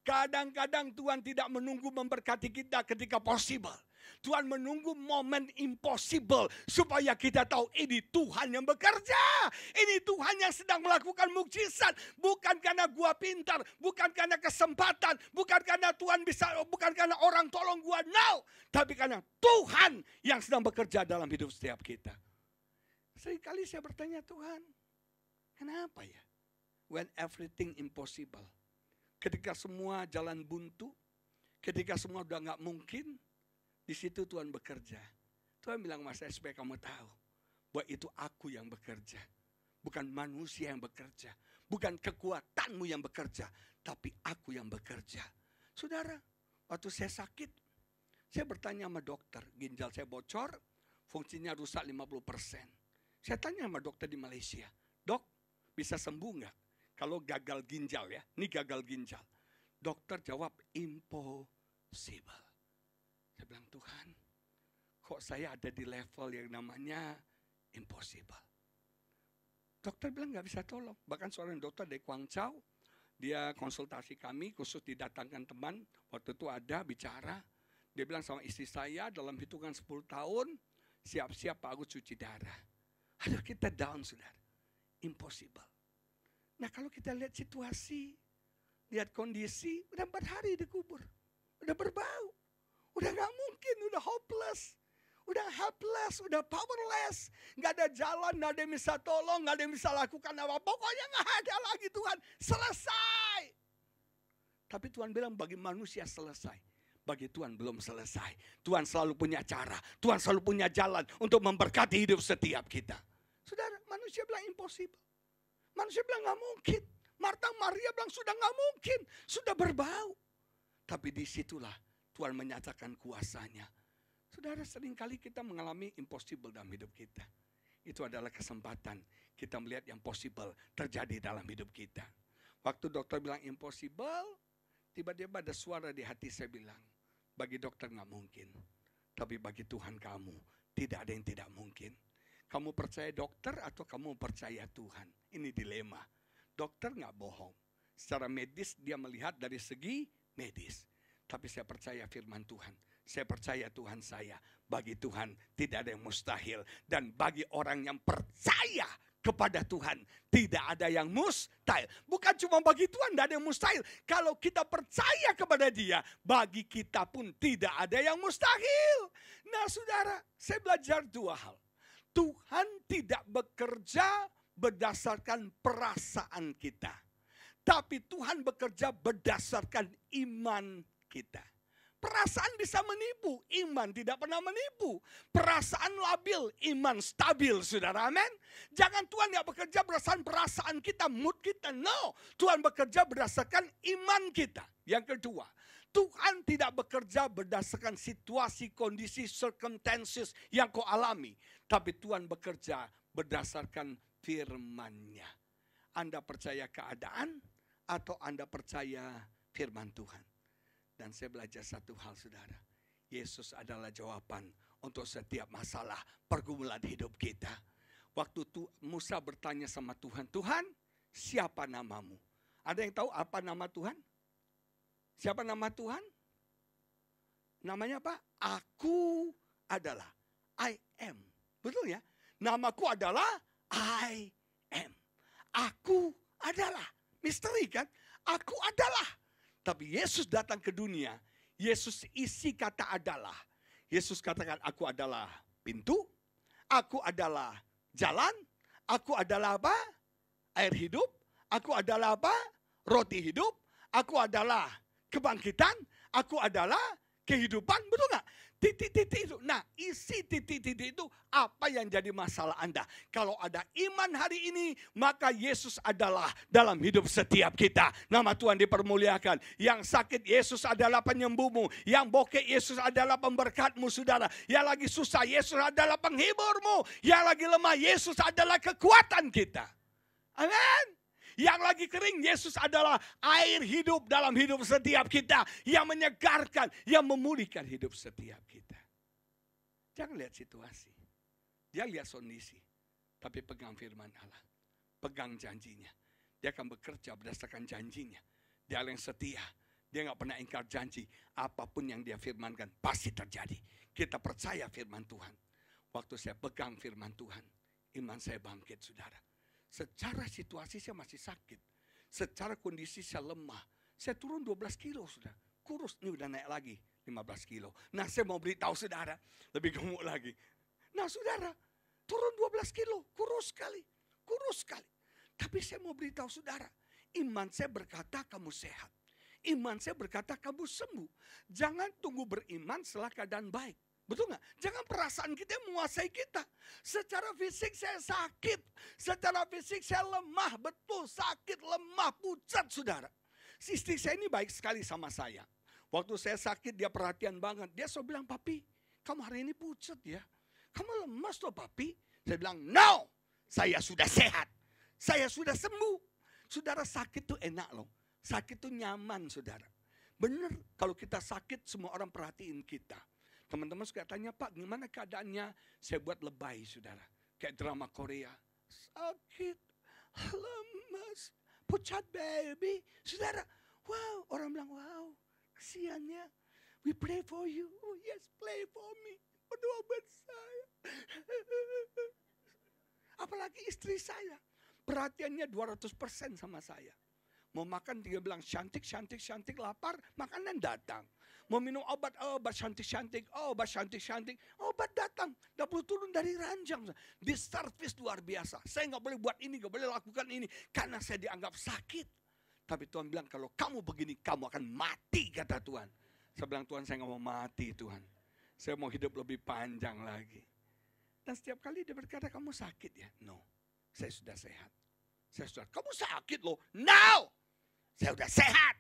kadang-kadang Tuhan tidak menunggu memberkati kita ketika possible. Tuhan menunggu momen impossible supaya kita tahu ini Tuhan yang bekerja. Ini Tuhan yang sedang melakukan mukjizat. Bukan karena gua pintar, bukan karena kesempatan, bukan karena Tuhan bisa, bukan karena orang tolong gua. No, tapi karena Tuhan yang sedang bekerja dalam hidup setiap kita. Seringkali saya bertanya, Tuhan, kenapa ya? When everything impossible. Ketika semua jalan buntu, ketika semua udah gak mungkin, di situ Tuhan bekerja. Tuhan bilang, Mas, supaya kamu tahu bahwa itu aku yang bekerja. Bukan manusia yang bekerja. Bukan kekuatanmu yang bekerja. Tapi aku yang bekerja. Saudara, waktu saya sakit, saya bertanya sama dokter, ginjal saya bocor, fungsinya rusak 50%. Saya tanya sama dokter di Malaysia, dok bisa sembuh nggak kalau gagal ginjal ya? Ini gagal ginjal. Dokter jawab impossible. Saya bilang, Tuhan, kok saya ada di level yang namanya impossible? Dokter bilang nggak bisa tolong. Bahkan seorang dokter dari Guangzhou, dia konsultasi kami, khusus didatangkan teman. Waktu itu ada bicara, dia bilang sama istri saya dalam hitungan 10 tahun, siap-siap Pak Agus cuci darah. Aduh kita down saudara. Impossible. Nah kalau kita lihat situasi, lihat kondisi, udah 4 hari dikubur. Udah berbau. Udah gak mungkin, udah hopeless. Udah helpless, udah powerless. Gak ada jalan, gak ada yang bisa tolong, gak ada yang bisa lakukan apa. Pokoknya gak ada lagi Tuhan. Selesai. Tapi Tuhan bilang bagi manusia selesai. Bagi Tuhan belum selesai. Tuhan selalu punya cara. Tuhan selalu punya jalan untuk memberkati hidup setiap kita. Saudara, manusia bilang impossible. Manusia bilang gak mungkin. Marta Maria bilang sudah gak mungkin. Sudah berbau. Tapi disitulah Tuhan menyatakan kuasanya. Saudara, seringkali kita mengalami impossible dalam hidup kita. Itu adalah kesempatan kita melihat yang possible terjadi dalam hidup kita. Waktu dokter bilang impossible, tiba-tiba ada suara di hati saya bilang, bagi dokter nggak mungkin. Tapi bagi Tuhan kamu, tidak ada yang tidak mungkin. Kamu percaya dokter atau kamu percaya Tuhan? Ini dilema. Dokter nggak bohong. Secara medis dia melihat dari segi medis. Tapi saya percaya firman Tuhan. Saya percaya Tuhan saya. Bagi Tuhan tidak ada yang mustahil. Dan bagi orang yang percaya kepada Tuhan tidak ada yang mustahil. Bukan cuma bagi Tuhan tidak ada yang mustahil. Kalau kita percaya kepada Dia, bagi kita pun tidak ada yang mustahil. Nah saudara, saya belajar dua hal. Tuhan tidak bekerja berdasarkan perasaan kita. Tapi Tuhan bekerja berdasarkan iman kita. Perasaan bisa menipu, iman tidak pernah menipu. Perasaan labil, iman stabil, saudara, amin. Jangan Tuhan yang bekerja berdasarkan perasaan kita, mood kita, no. Tuhan bekerja berdasarkan iman kita. Yang kedua, Tuhan tidak bekerja berdasarkan situasi, kondisi, circumstances yang kau alami. Tapi Tuhan bekerja berdasarkan firman-Nya. Anda percaya keadaan atau Anda percaya firman Tuhan? Dan saya belajar satu hal saudara. Yesus adalah jawaban untuk setiap masalah pergumulan hidup kita. Waktu Musa bertanya sama Tuhan, Tuhan siapa namamu? Ada yang tahu apa nama Tuhan? Siapa nama Tuhan? Namanya apa? Aku adalah. I am. Betul ya? Namaku adalah I am. Aku adalah. Misteri kan? Aku adalah. Tapi Yesus datang ke dunia, Yesus isi kata adalah. Yesus katakan, aku adalah pintu, aku adalah jalan, aku adalah apa? Air hidup, aku adalah apa? Roti hidup, aku adalah kebangkitan, aku adalah kehidupan, betul nggak? Titik-titik itu. Nah, isi titik-titik itu apa yang jadi masalah Anda? Kalau ada iman hari ini, maka Yesus adalah dalam hidup setiap kita. Nama Tuhan dipermuliakan. Yang sakit, Yesus adalah penyembuhmu. Yang bokeh, Yesus adalah pemberkatmu, saudara. Yang lagi susah, Yesus adalah penghiburmu. Yang lagi lemah, Yesus adalah kekuatan kita. Amin. Yang lagi kering, Yesus adalah air hidup dalam hidup setiap kita. Yang menyegarkan, yang memulihkan hidup setiap kita. Jangan lihat situasi. Dia lihat kondisi. Tapi pegang firman Allah. Pegang janjinya. Dia akan bekerja berdasarkan janjinya. Dia yang setia. Dia gak pernah ingkar janji. Apapun yang dia firmankan pasti terjadi. Kita percaya firman Tuhan. Waktu saya pegang firman Tuhan, iman saya bangkit, saudara. Secara situasi saya masih sakit. Secara kondisi saya lemah. Saya turun 12 kilo sudah. Kurus, ini udah naik lagi 15 kilo. Nah saya mau beritahu saudara, lebih gemuk lagi. Nah saudara, turun 12 kilo, kurus sekali. Kurus sekali. Tapi saya mau beritahu saudara, iman saya berkata kamu sehat. Iman saya berkata kamu sembuh. Jangan tunggu beriman setelah keadaan baik. Betul nggak? Jangan perasaan kita menguasai kita. Secara fisik saya sakit. Secara fisik saya lemah. Betul, sakit, lemah, pucat, saudara. Istri saya ini baik sekali sama saya. Waktu saya sakit dia perhatian banget. Dia selalu bilang, papi kamu hari ini pucat ya. Kamu lemas loh papi. Saya bilang, no. Saya sudah sehat. Saya sudah sembuh. Saudara, sakit tuh enak loh. Sakit tuh nyaman, saudara. Benar, kalau kita sakit semua orang perhatiin kita. Teman-teman suka tanya, Pak gimana keadaannya? Saya buat lebay, saudara. Kayak drama Korea. Sakit, lemas, pucat baby. Saudara, wow, orang bilang, wow, kesiannya. We pray for you. Oh yes, pray for me. Berdoa buat saya. Apalagi istri saya. Perhatiannya 200% sama saya. Mau makan dia bilang cantik, cantik, cantik, lapar, makanan datang. Mau minum obat, obat cantik-cantik, obat cantik-cantik, obat datang. Gak perlu turun dari ranjang. Di service luar biasa. Saya gak boleh buat ini, gak boleh lakukan ini. Karena saya dianggap sakit. Tapi Tuhan bilang kalau kamu begini, kamu akan mati, kata Tuhan. Saya bilang Tuhan saya gak mau mati Tuhan. Saya mau hidup lebih panjang lagi. Dan setiap kali dia berkata kamu sakit ya. No, saya sudah sehat. Saya sudah, kamu sakit loh. No, saya sudah sehat.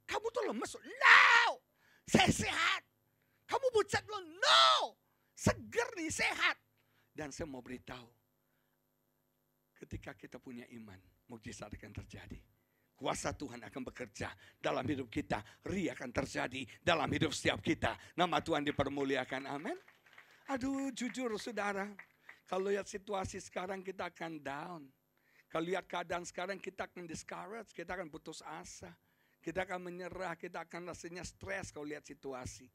Kamu tuh lemes loh. No, saya sehat. Kamu pucat loh. No, seger nih, sehat. Dan saya mau beritahu, ketika kita punya iman, mukjizat akan terjadi. kuasa Tuhan akan bekerja dalam hidup kita. Ria akan terjadi dalam hidup setiap kita. Nama Tuhan dipermuliakan, amin. Aduh, jujur saudara, kalau lihat situasi sekarang kita akan down. Kalau lihat keadaan sekarang kita akan discourage, kita akan putus asa. Kita akan menyerah, kita akan rasanya stres kalau lihat situasi.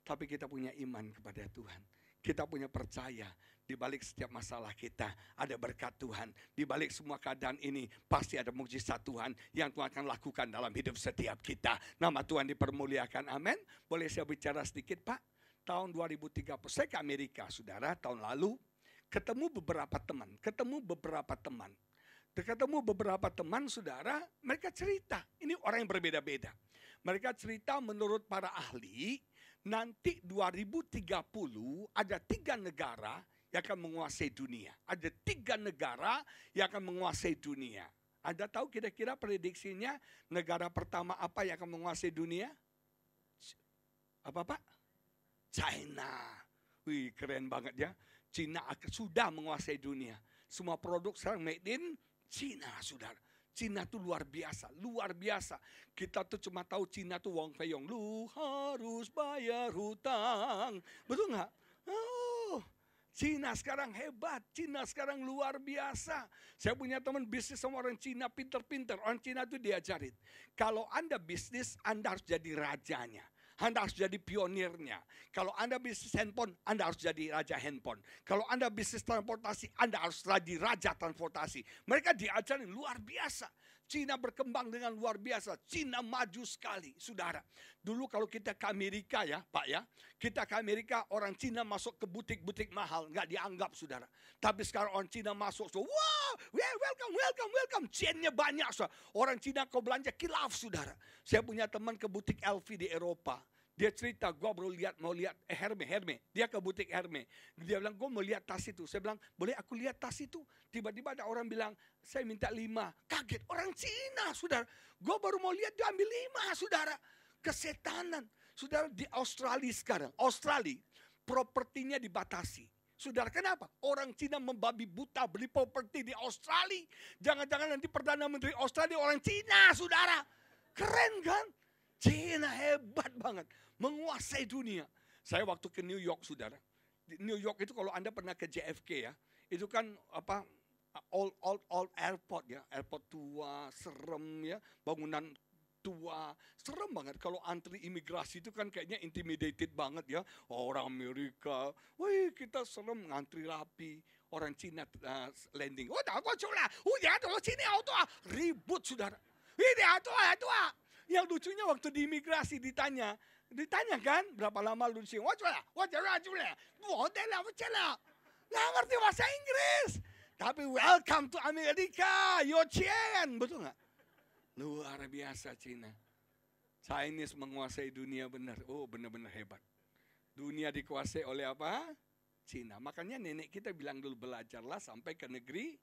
Tapi kita punya iman kepada Tuhan. Kita punya percaya di balik setiap masalah kita ada berkat Tuhan. Di balik semua keadaan ini pasti ada mukjizat Tuhan yang Tuhan akan lakukan dalam hidup setiap kita. Nama Tuhan dipermuliakan, amin. Boleh saya bicara sedikit Pak? Tahun 2030, saya ke Amerika saudara, tahun lalu. Ketemu beberapa teman saudara, mereka cerita. Ini orang yang berbeda-beda. Mereka cerita menurut para ahli, nanti 2030 ada 3 negara yang akan menguasai dunia. Ada 3 negara yang akan menguasai dunia. Anda tahu kira-kira prediksinya negara pertama apa yang akan menguasai dunia? Apa Pak? China. Wih, keren banget ya. China sudah menguasai dunia. Semua produk sekarang made in China, saudara. Cina tuh luar biasa, luar biasa. Kita tuh cuma tahu Cina tuh Wong Fei Yong, lu harus bayar hutang. Betul nggak? Oh, Cina sekarang hebat, Cina sekarang luar biasa. Saya punya teman bisnis sama orang Cina pinter-pinter. Orang Cina tuh diajarin, kalau Anda bisnis, Anda harus jadi rajanya. Anda harus jadi pionirnya. Kalau Anda bisnis handphone, Anda harus jadi raja handphone. Kalau Anda bisnis transportasi, Anda harus jadi raja transportasi. Mereka diajarin luar biasa. Cina berkembang dengan luar biasa. Cina maju sekali, saudara. Dulu kalau kita ke Amerika ya, Pak ya. Kita ke Amerika, orang Cina masuk ke butik-butik mahal. Nggak dianggap, saudara. Tapi sekarang orang Cina masuk, so, wow, welcome. Chainnya banyak, saudara. Orang Cina kau belanja kilaf, saudara. Saya punya teman ke butik LV di Eropa. Dia cerita, gue baru mau lihat Hermes. Dia ke butik Hermes. Dia bilang, gue mau lihat tas itu. Saya bilang, boleh aku lihat tas itu? Tiba-tiba ada orang bilang, saya minta 5. Kaget, orang Cina, saudara. Gue baru mau lihat, dia ambil 5, saudara. Kesetanan. Saudara, di Australia sekarang. Australia, propertinya dibatasi. Saudara, kenapa? Orang Cina membabi buta beli properti di Australia. Jangan-jangan nanti Perdana Menteri Australia orang Cina, saudara. Keren kan? Cina hebat banget, menguasai dunia. Saya waktu ke New York, saudara. Di New York itu kalau Anda pernah ke JFK ya, itu kan apa old airport ya, airport tua, serem ya, bangunan tua, serem banget. Kalau antri imigrasi itu kan kayaknya intimidated banget ya. Orang Amerika, wih kita serem ngantri rapi. Orang Cina landing, ribut saudara. Ini tua. Yang lucunya waktu di imigrasi ditanya kan berapa lama lu di sini? Nggak ngerti bahasa Inggris. Tapi welcome to Amerika, Yochen, betul nggak? Luar biasa Cina. Chinese menguasai dunia benar. Oh benar-benar hebat. Dunia dikuasai oleh apa? Cina. Makanya nenek kita bilang dulu belajarlah sampai ke negeri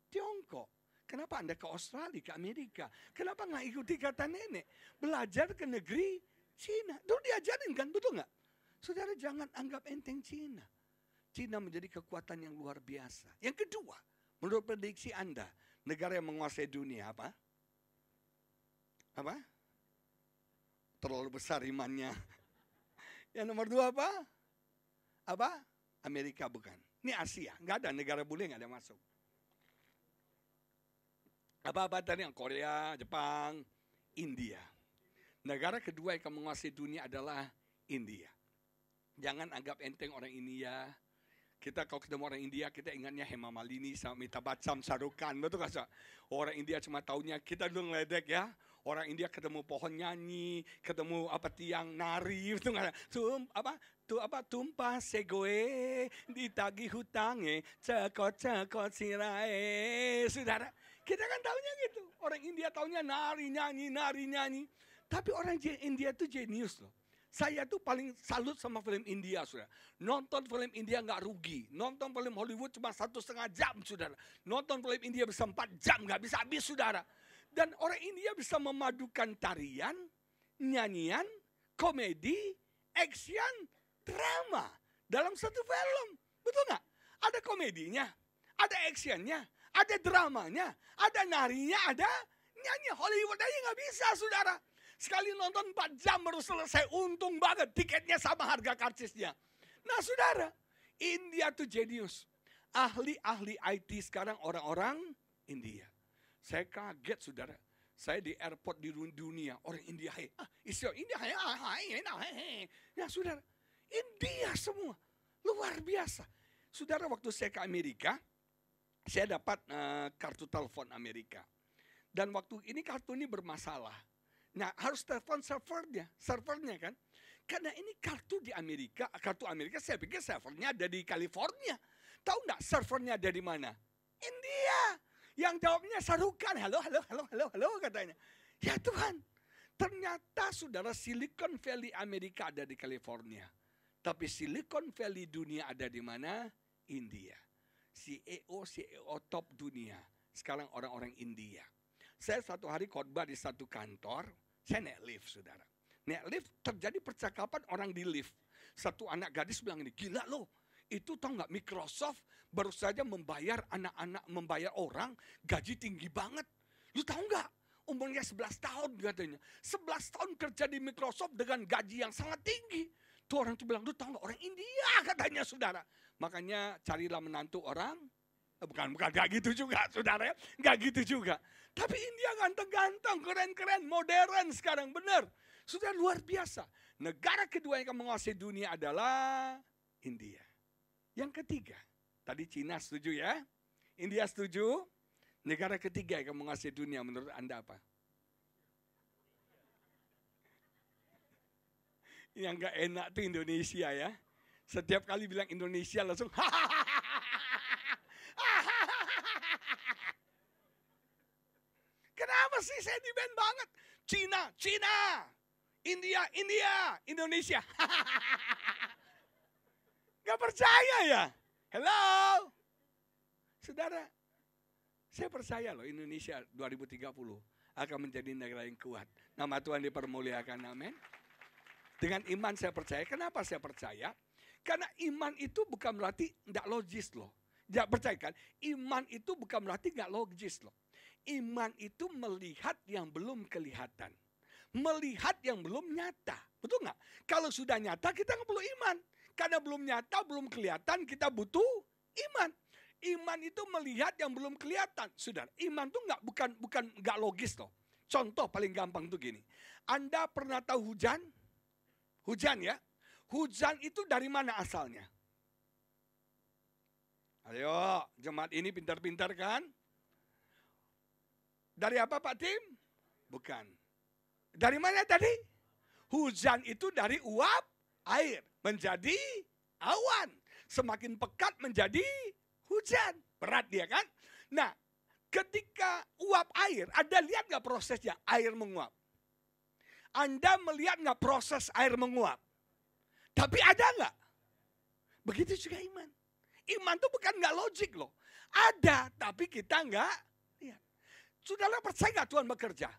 Tiongkok. Kenapa Anda ke Australia, ke Amerika? Kenapa nggak ikuti kata nenek? Belajar ke negeri Cina. Dulu diajarin kan, betul nggak? Saudara jangan anggap enteng Cina. Cina menjadi kekuatan yang luar biasa. Yang kedua, menurut prediksi Anda, negara yang menguasai dunia apa? Apa? Terlalu besar imannya. Yang nomor 2 apa? Apa? Amerika bukan. Ini Asia, nggak ada negara bule nggak ada masuk. Apa-apa tadi yang Korea, Jepang, India. Negara kedua yang akan menguasai dunia adalah India. Jangan anggap enteng orang India. Kita kalau ketemu orang India, kita ingatnya Hema Malini sama Amitabh Bachchan, Shah Rukh Khan, betul gak? Orang India cuma taunya, kita dulu ngeledek ya. Orang India ketemu pohon nyanyi, ketemu apa tiang nari, betul gak? Tumpah segoe, ditagih hutangnya, cekot sirae, saudara. Kita kan taunya gitu. Orang India taunya nari, nyanyi. Tapi orang India itu jenius loh. Saya tuh paling salut sama film India, saudara. Nonton film India nggak rugi. Nonton film Hollywood cuma 1,5 jam, saudara. Nonton film India bisa 4 jam, nggak bisa habis, saudara. Dan orang India bisa memadukan tarian, nyanyian, komedi, action, drama dalam satu film. Betul nggak? Ada komedinya, ada actionnya, ada dramanya, ada narinya, ada Nyanyi Hollywood aja nggak bisa, saudara. Sekali nonton 4 jam baru selesai, untung banget tiketnya sama harga karcisnya. Nah saudara, India tuh jenius. Ahli-ahli IT sekarang orang-orang India. Saya kaget saudara. Saya di airport di dunia, orang India. Istilah India. Nah saudara, India semua. Luar biasa. Saudara, waktu saya ke Amerika, saya dapat kartu telepon Amerika. Dan waktu ini kartu ini bermasalah. Nah harus telepon servernya kan. Karena ini kartu di Amerika, kartu Amerika saya pikir servernya ada di California. Tahu enggak servernya ada di mana? India. Yang jawabnya Sarukan, halo katanya. Ya Tuhan, ternyata saudara Silicon Valley Amerika ada di California. Tapi Silicon Valley dunia ada di mana? India. CEO top dunia. Sekarang orang-orang India. Saya satu hari khotbah di satu kantor, saya naik lift saudara. Naik lift terjadi percakapan orang di lift. Satu anak gadis bilang ini, gila loh. Itu tahu nggak Microsoft baru saja membayar membayar orang gaji tinggi banget. Lu tahu nggak? Umurnya 11 tahun katanya. 11 tahun kerja di Microsoft dengan gaji yang sangat tinggi. Tuh orang tuh bilang, lu tahu nggak orang India katanya saudara. Makanya carilah menantu orang. Bukan gak gitu juga saudara ya. Gak gitu juga. Tapi India ganteng-ganteng, keren-keren, modern sekarang benar. Sudah luar biasa. Negara kedua yang akan menguasai dunia adalah India. Yang ketiga, tadi Cina setuju ya? India setuju? Negara ketiga yang akan menguasai dunia menurut Anda apa? Yang gak enak tuh Indonesia ya. Setiap kali bilang Indonesia langsung Kenapa sih saya di-ban banget? Cina, India, Indonesia. Gak percaya ya? Hello? Saudara, saya percaya loh Indonesia 2030 akan menjadi negara yang kuat. Nama Tuhan dipermuliakan, amin. Dengan iman saya percaya. Kenapa saya percaya? Karena iman itu bukan berarti tidak logis loh. Jangan percaya kan? Iman itu bukan berarti nggak logis loh. Iman itu melihat yang belum kelihatan. Melihat yang belum nyata. Betul nggak? Kalau sudah nyata kita nggak perlu iman. Karena belum nyata, belum kelihatan, kita butuh iman. Iman itu melihat yang belum kelihatan. Saudara, iman itu bukan nggak logis loh. Contoh paling gampang tuh gini. Anda pernah tahu hujan? Hujan ya? Hujan itu dari mana asalnya? Ayo, jemaat ini pintar-pintar kan? Dari apa Pak Tim? Bukan. Dari mana tadi? Hujan itu dari uap air menjadi awan. Semakin pekat menjadi hujan. Berat dia kan? Nah, ketika uap air, Anda lihat nggak prosesnya? Air menguap. Anda melihat nggak proses air menguap? Tapi ada nggak? Begitu juga iman. Iman itu bukan nggak logik loh. Ada, tapi kita nggak lihat. Saudara percaya nggak Tuhan bekerja?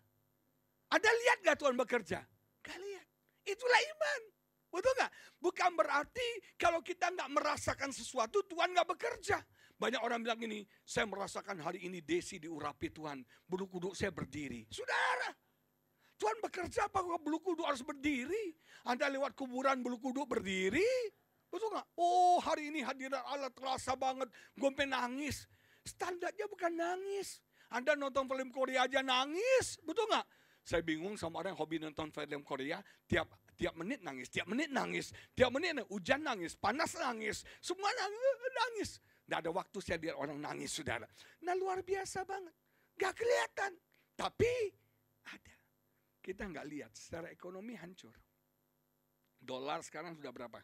Anda lihat nggak Tuhan bekerja? Nggak lihat. Itulah iman. Betul nggak? Bukan berarti kalau kita nggak merasakan sesuatu, Tuhan nggak bekerja. Banyak orang bilang gini, saya merasakan hari ini Desi diurapi Tuhan. Bulu kuduk saya berdiri. Saudara, Tuhan bekerja apa kalau bulu kuduk harus berdiri? Anda lewat kuburan bulu kuduk berdiri? Betul nggak? Oh hari ini hadirat Allah terasa banget. Gue nangis. Standarnya bukan nangis. Anda nonton film Korea aja nangis. Betul nggak? Saya bingung sama orang yang hobi nonton film Korea. Tiap menit nangis. Tiap menit nangis. Tiap menit hujan nangis. Panas nangis. Semua nangis. Nggak ada waktu saya lihat orang nangis saudara. Nah luar biasa banget. Nggak kelihatan. Tapi ada. Kita nggak lihat. Secara ekonomi hancur. Dolar sekarang sudah berapa?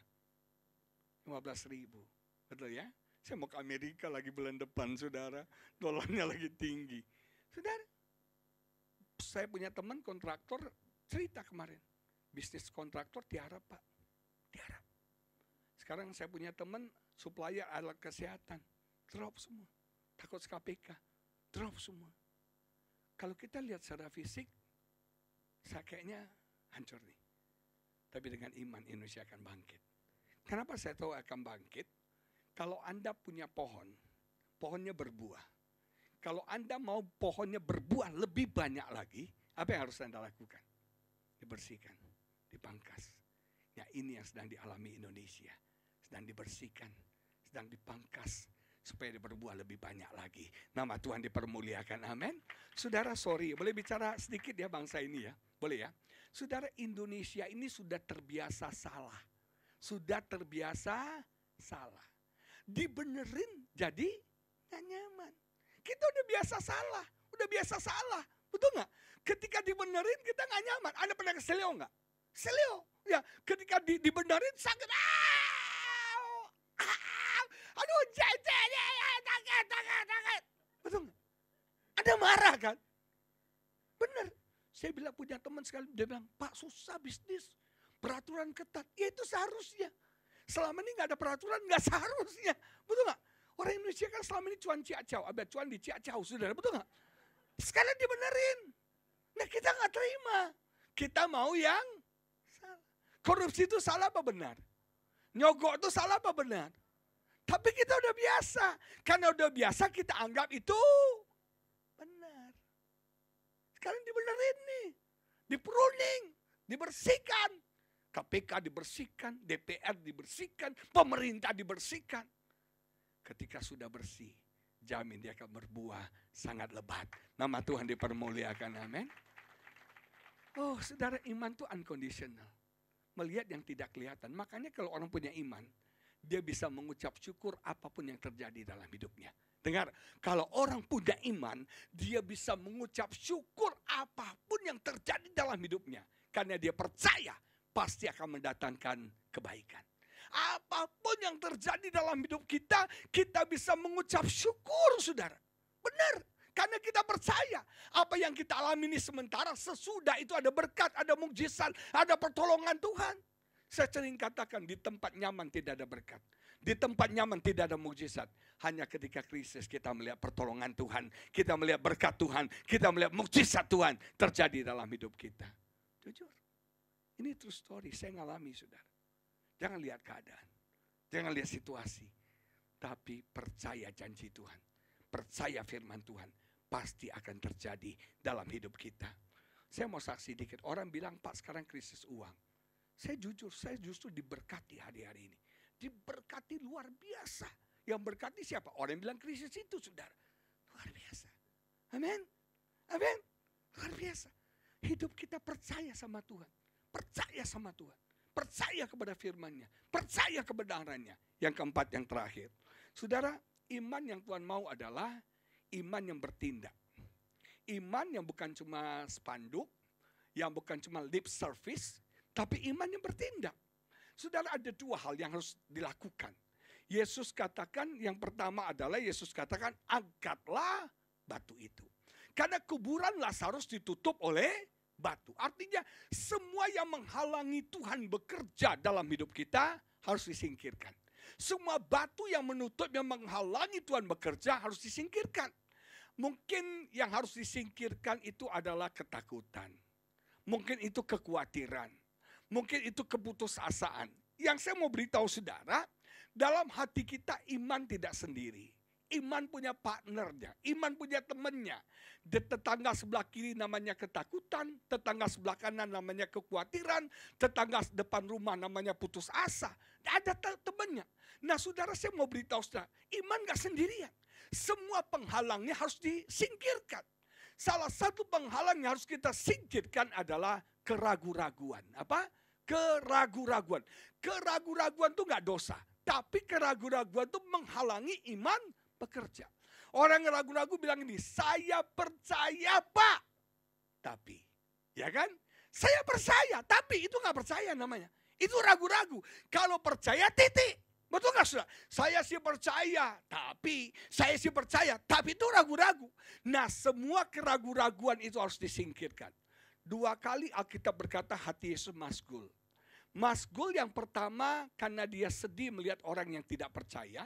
15.000. Betul ya? Saya mau ke Amerika lagi bulan depan, saudara. Dolarnya lagi tinggi. Saudara, saya punya teman kontraktor cerita kemarin. Bisnis kontraktor tiarap, Pak. Tiarap. Sekarang saya punya teman supplier alat kesehatan. Drop semua. Takut KPK. Drop semua. Kalau kita lihat secara fisik, saya kayaknya hancur nih. Tapi dengan iman Indonesia akan bangkit. Kenapa saya tahu akan bangkit? Kalau Anda punya pohon, pohonnya berbuah. Kalau Anda mau pohonnya berbuah lebih banyak lagi, apa yang harus Anda lakukan? Dibersihkan, dipangkas. Ya, ini yang sedang dialami Indonesia. Sedang dibersihkan, sedang dipangkas, supaya dia berbuah lebih banyak lagi. Nama Tuhan dipermuliakan, amin. Saudara, sorry, boleh bicara sedikit ya bangsa ini ya? Boleh ya? Saudara, Indonesia ini sudah terbiasa salah. Sudah terbiasa salah. Dibenerin jadi gak nyaman. Kita udah biasa salah, betul gak? Ketika dibenerin kita gak nyaman. Anda pernah ke seleo gak? Seleo, ya ketika dibenerin sakit. Aduh, takut. Betul gak? Anda marah kan? Bener. Saya bilang punya teman sekali, dia bilang, Pak susah bisnis. Peraturan ketat, ya itu seharusnya. Selama ini gak ada peraturan, gak seharusnya. Betul gak? Orang Indonesia kan selama ini cuan ciacau, cuan di ciacau, saudara, betul gak? Sekarang dibenerin. Nah kita gak terima. Kita mau yang salah. Korupsi itu salah apa benar? Nyogok itu salah apa benar? Tapi kita udah biasa. Karena udah biasa kita anggap itu benar. Sekarang dibenerin nih. Di-pruning, dibersihkan. KPK dibersihkan, DPR dibersihkan, pemerintah dibersihkan. Ketika sudah bersih, jamin dia akan berbuah sangat lebat. Nama Tuhan dipermuliakan, amin. Oh, saudara, iman itu unconditional. Melihat yang tidak kelihatan. Makanya kalau orang punya iman, dia bisa mengucap syukur apapun yang terjadi dalam hidupnya. Dengar, kalau orang punya iman, dia bisa mengucap syukur apapun yang terjadi dalam hidupnya. Karena dia percaya pasti akan mendatangkan kebaikan. Apapun yang terjadi dalam hidup kita, kita bisa mengucap syukur, saudara. Benar, karena kita percaya apa yang kita alami ini sementara, sesudah itu ada berkat, ada mukjizat, ada pertolongan Tuhan. Saya sering katakan di tempat nyaman tidak ada berkat. Di tempat nyaman tidak ada mukjizat. Hanya ketika krisis kita melihat pertolongan Tuhan, kita melihat berkat Tuhan, kita melihat mukjizat Tuhan terjadi dalam hidup kita. Jujur, ini true story, saya ngalami, saudara. Jangan lihat keadaan, jangan lihat situasi, tapi percaya janji Tuhan, percaya firman Tuhan, pasti akan terjadi dalam hidup kita. Saya mau saksi dikit, orang bilang, Pak sekarang krisis uang. Saya jujur, saya justru diberkati hari-hari ini. Diberkati luar biasa. Yang berkati siapa? Orang yang bilang krisis itu, saudara. Luar biasa. Amin. Amin. Luar biasa. Hidup kita percaya sama Tuhan. Percaya sama Tuhan. Percaya kepada firman-Nya, percaya kebenarannya. Yang keempat, yang terakhir. Saudara, iman yang Tuhan mau adalah iman yang bertindak. Iman yang bukan cuma spanduk, yang bukan cuma lip service, tapi iman yang bertindak. Saudara, ada dua hal yang harus dilakukan. Yesus katakan, yang pertama adalah Yesus katakan, angkatlah batu itu. Karena kuburan Lazarus ditutup oleh batu. Artinya semua yang menghalangi Tuhan bekerja dalam hidup kita harus disingkirkan. Semua batu yang menutup, yang menghalangi Tuhan bekerja harus disingkirkan. Mungkin yang harus disingkirkan itu adalah ketakutan. Mungkin itu kekhawatiran. Mungkin itu keputusasaan. Yang saya mau beritahu saudara, dalam hati kita iman tidak sendiri. Iman punya partnernya, iman punya temannya. Di tetangga sebelah kiri namanya ketakutan, tetangga sebelah kanan namanya kekhawatiran, tetangga depan rumah namanya putus asa. Ada temannya. Nah saudara, saya mau beritahu saudara, iman gak sendirian. Semua penghalangnya harus disingkirkan. Salah satu penghalang yang harus kita singkirkan adalah keraguan-raguan. Apa? Keraguan-raguan. Keraguan-raguan itu gak dosa. Tapi keraguan-raguan itu menghalangi iman bekerja. Orang yang ragu-ragu bilang ini, saya percaya Pak. Tapi, ya kan? Saya percaya, tapi itu gak percaya namanya. Itu ragu-ragu. Kalau percaya titik. Betul gak saudara? Saya sih percaya, tapi saya sih percaya, tapi itu ragu-ragu. Nah semua keraguan-raguan itu harus disingkirkan. 2 kali Alkitab berkata hati Yesus masgul. Masgul yang pertama karena dia sedih melihat orang yang tidak percaya.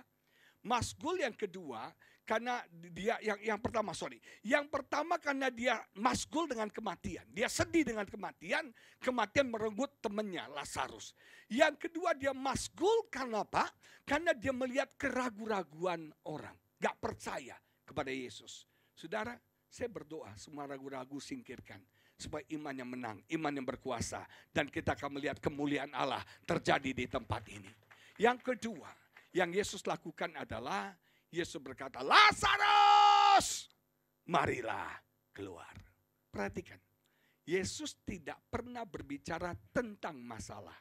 Masgul yang kedua karena dia yang pertama karena dia masgul dengan kematian. Dia sedih dengan kematian merenggut temannya Lazarus. Yang kedua dia masgul karena apa? Karena dia melihat keraguan-raguan orang, gak percaya kepada Yesus. Saudara, saya berdoa semua ragu-ragu singkirkan. Supaya imannya menang, iman yang berkuasa. Dan kita akan melihat kemuliaan Allah terjadi di tempat ini. Yang kedua, yang Yesus lakukan adalah, Yesus berkata, Lazarus, marilah keluar. Perhatikan, Yesus tidak pernah berbicara tentang masalah.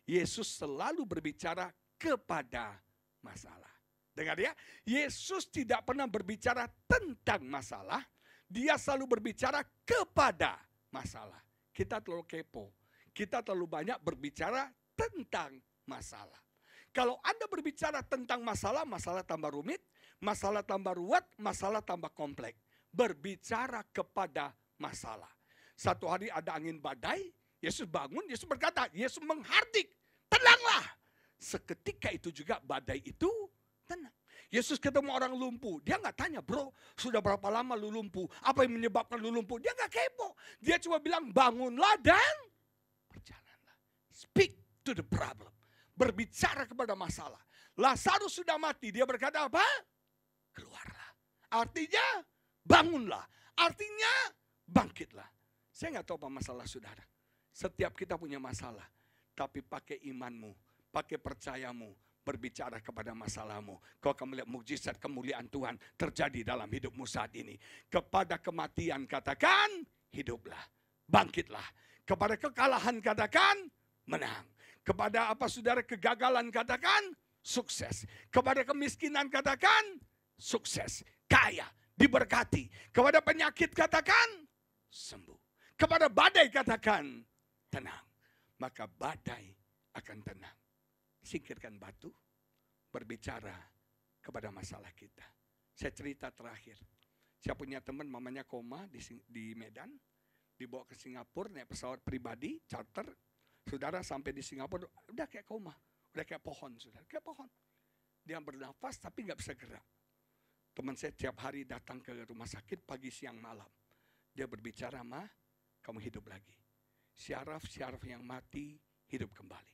Yesus selalu berbicara kepada masalah. Dengar ya, Yesus tidak pernah berbicara tentang masalah, dia selalu berbicara kepada masalah. Kita terlalu kepo, kita terlalu banyak berbicara tentang masalah. Kalau Anda berbicara tentang masalah, masalah tambah rumit, masalah tambah ruwet, masalah tambah kompleks. Berbicara kepada masalah. Satu hari ada angin badai, Yesus bangun, Yesus berkata, Yesus menghardik, tenanglah. Seketika itu juga badai itu tenang. Yesus ketemu orang lumpuh, dia nggak tanya, bro, sudah berapa lama lu lumpuh? Apa yang menyebabkan lu lumpuh? Dia nggak kepo. Dia cuma bilang, bangunlah dan berjalanlah. Speak to the problem. Berbicara kepada masalah. Lazarus sudah mati, dia berkata apa? Keluarlah. Artinya, bangunlah. Artinya, bangkitlah. Saya nggak tahu apa masalah saudara. Setiap kita punya masalah, tapi pakai imanmu, pakai percayamu, berbicara kepada masalahmu. Kau akan melihat mukjizat kemuliaan Tuhan terjadi dalam hidupmu saat ini. Kepada kematian katakan, hiduplah, bangkitlah. Kepada kekalahan katakan, menang. Kepada apa saudara, kegagalan katakan, sukses. Kepada kemiskinan katakan, sukses. Kaya, diberkati. Kepada penyakit katakan, sembuh. Kepada badai katakan, tenang. Maka badai akan tenang. Singkirkan batu, berbicara kepada masalah kita. Saya cerita terakhir. Saya punya teman mamanya koma di Medan, dibawa ke Singapura naik pesawat pribadi, charter. Saudara sampai di Singapura, udah kayak koma, udah kayak pohon, saudara, kayak pohon. Dia bernafas tapi nggak bisa gerak. Teman saya tiap hari datang ke rumah sakit pagi, siang, malam. Dia berbicara, Ma, kamu hidup lagi. Syaraf-syaraf yang mati hidup kembali.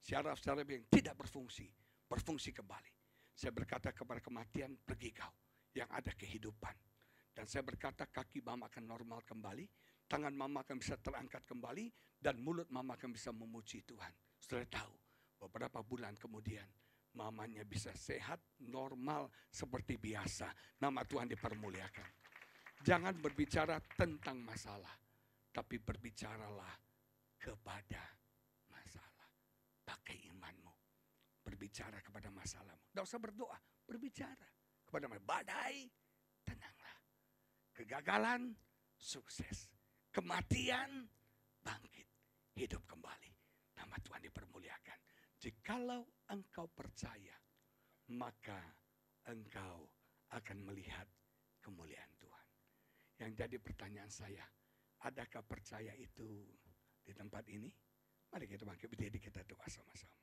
Syaraf-syaraf yang tidak berfungsi kembali. Saya berkata kepada kematian, pergi kau, yang ada kehidupan. Dan saya berkata kaki mama akan normal kembali, tangan mama akan bisa terangkat kembali, dan mulut mama akan bisa memuji Tuhan. Saudara tahu, beberapa bulan kemudian, mamanya bisa sehat, normal, seperti biasa. Nama Tuhan dipermuliakan. Jangan berbicara tentang masalah, tapi berbicaralah kepada masalah. Pakai imanmu. Berbicara kepada masalahmu. Tidak usah berdoa, berbicara kepada badai, tenanglah. Kegagalan, sukses. Kematian, bangkit. Hidup kembali. Nama Tuhan dipermuliakan. Jikalau engkau percaya, maka engkau akan melihat kemuliaan Tuhan. Yang jadi pertanyaan saya, adakah percaya itu di tempat ini? Mari kita bangkit berdiri, kita doa sama-sama.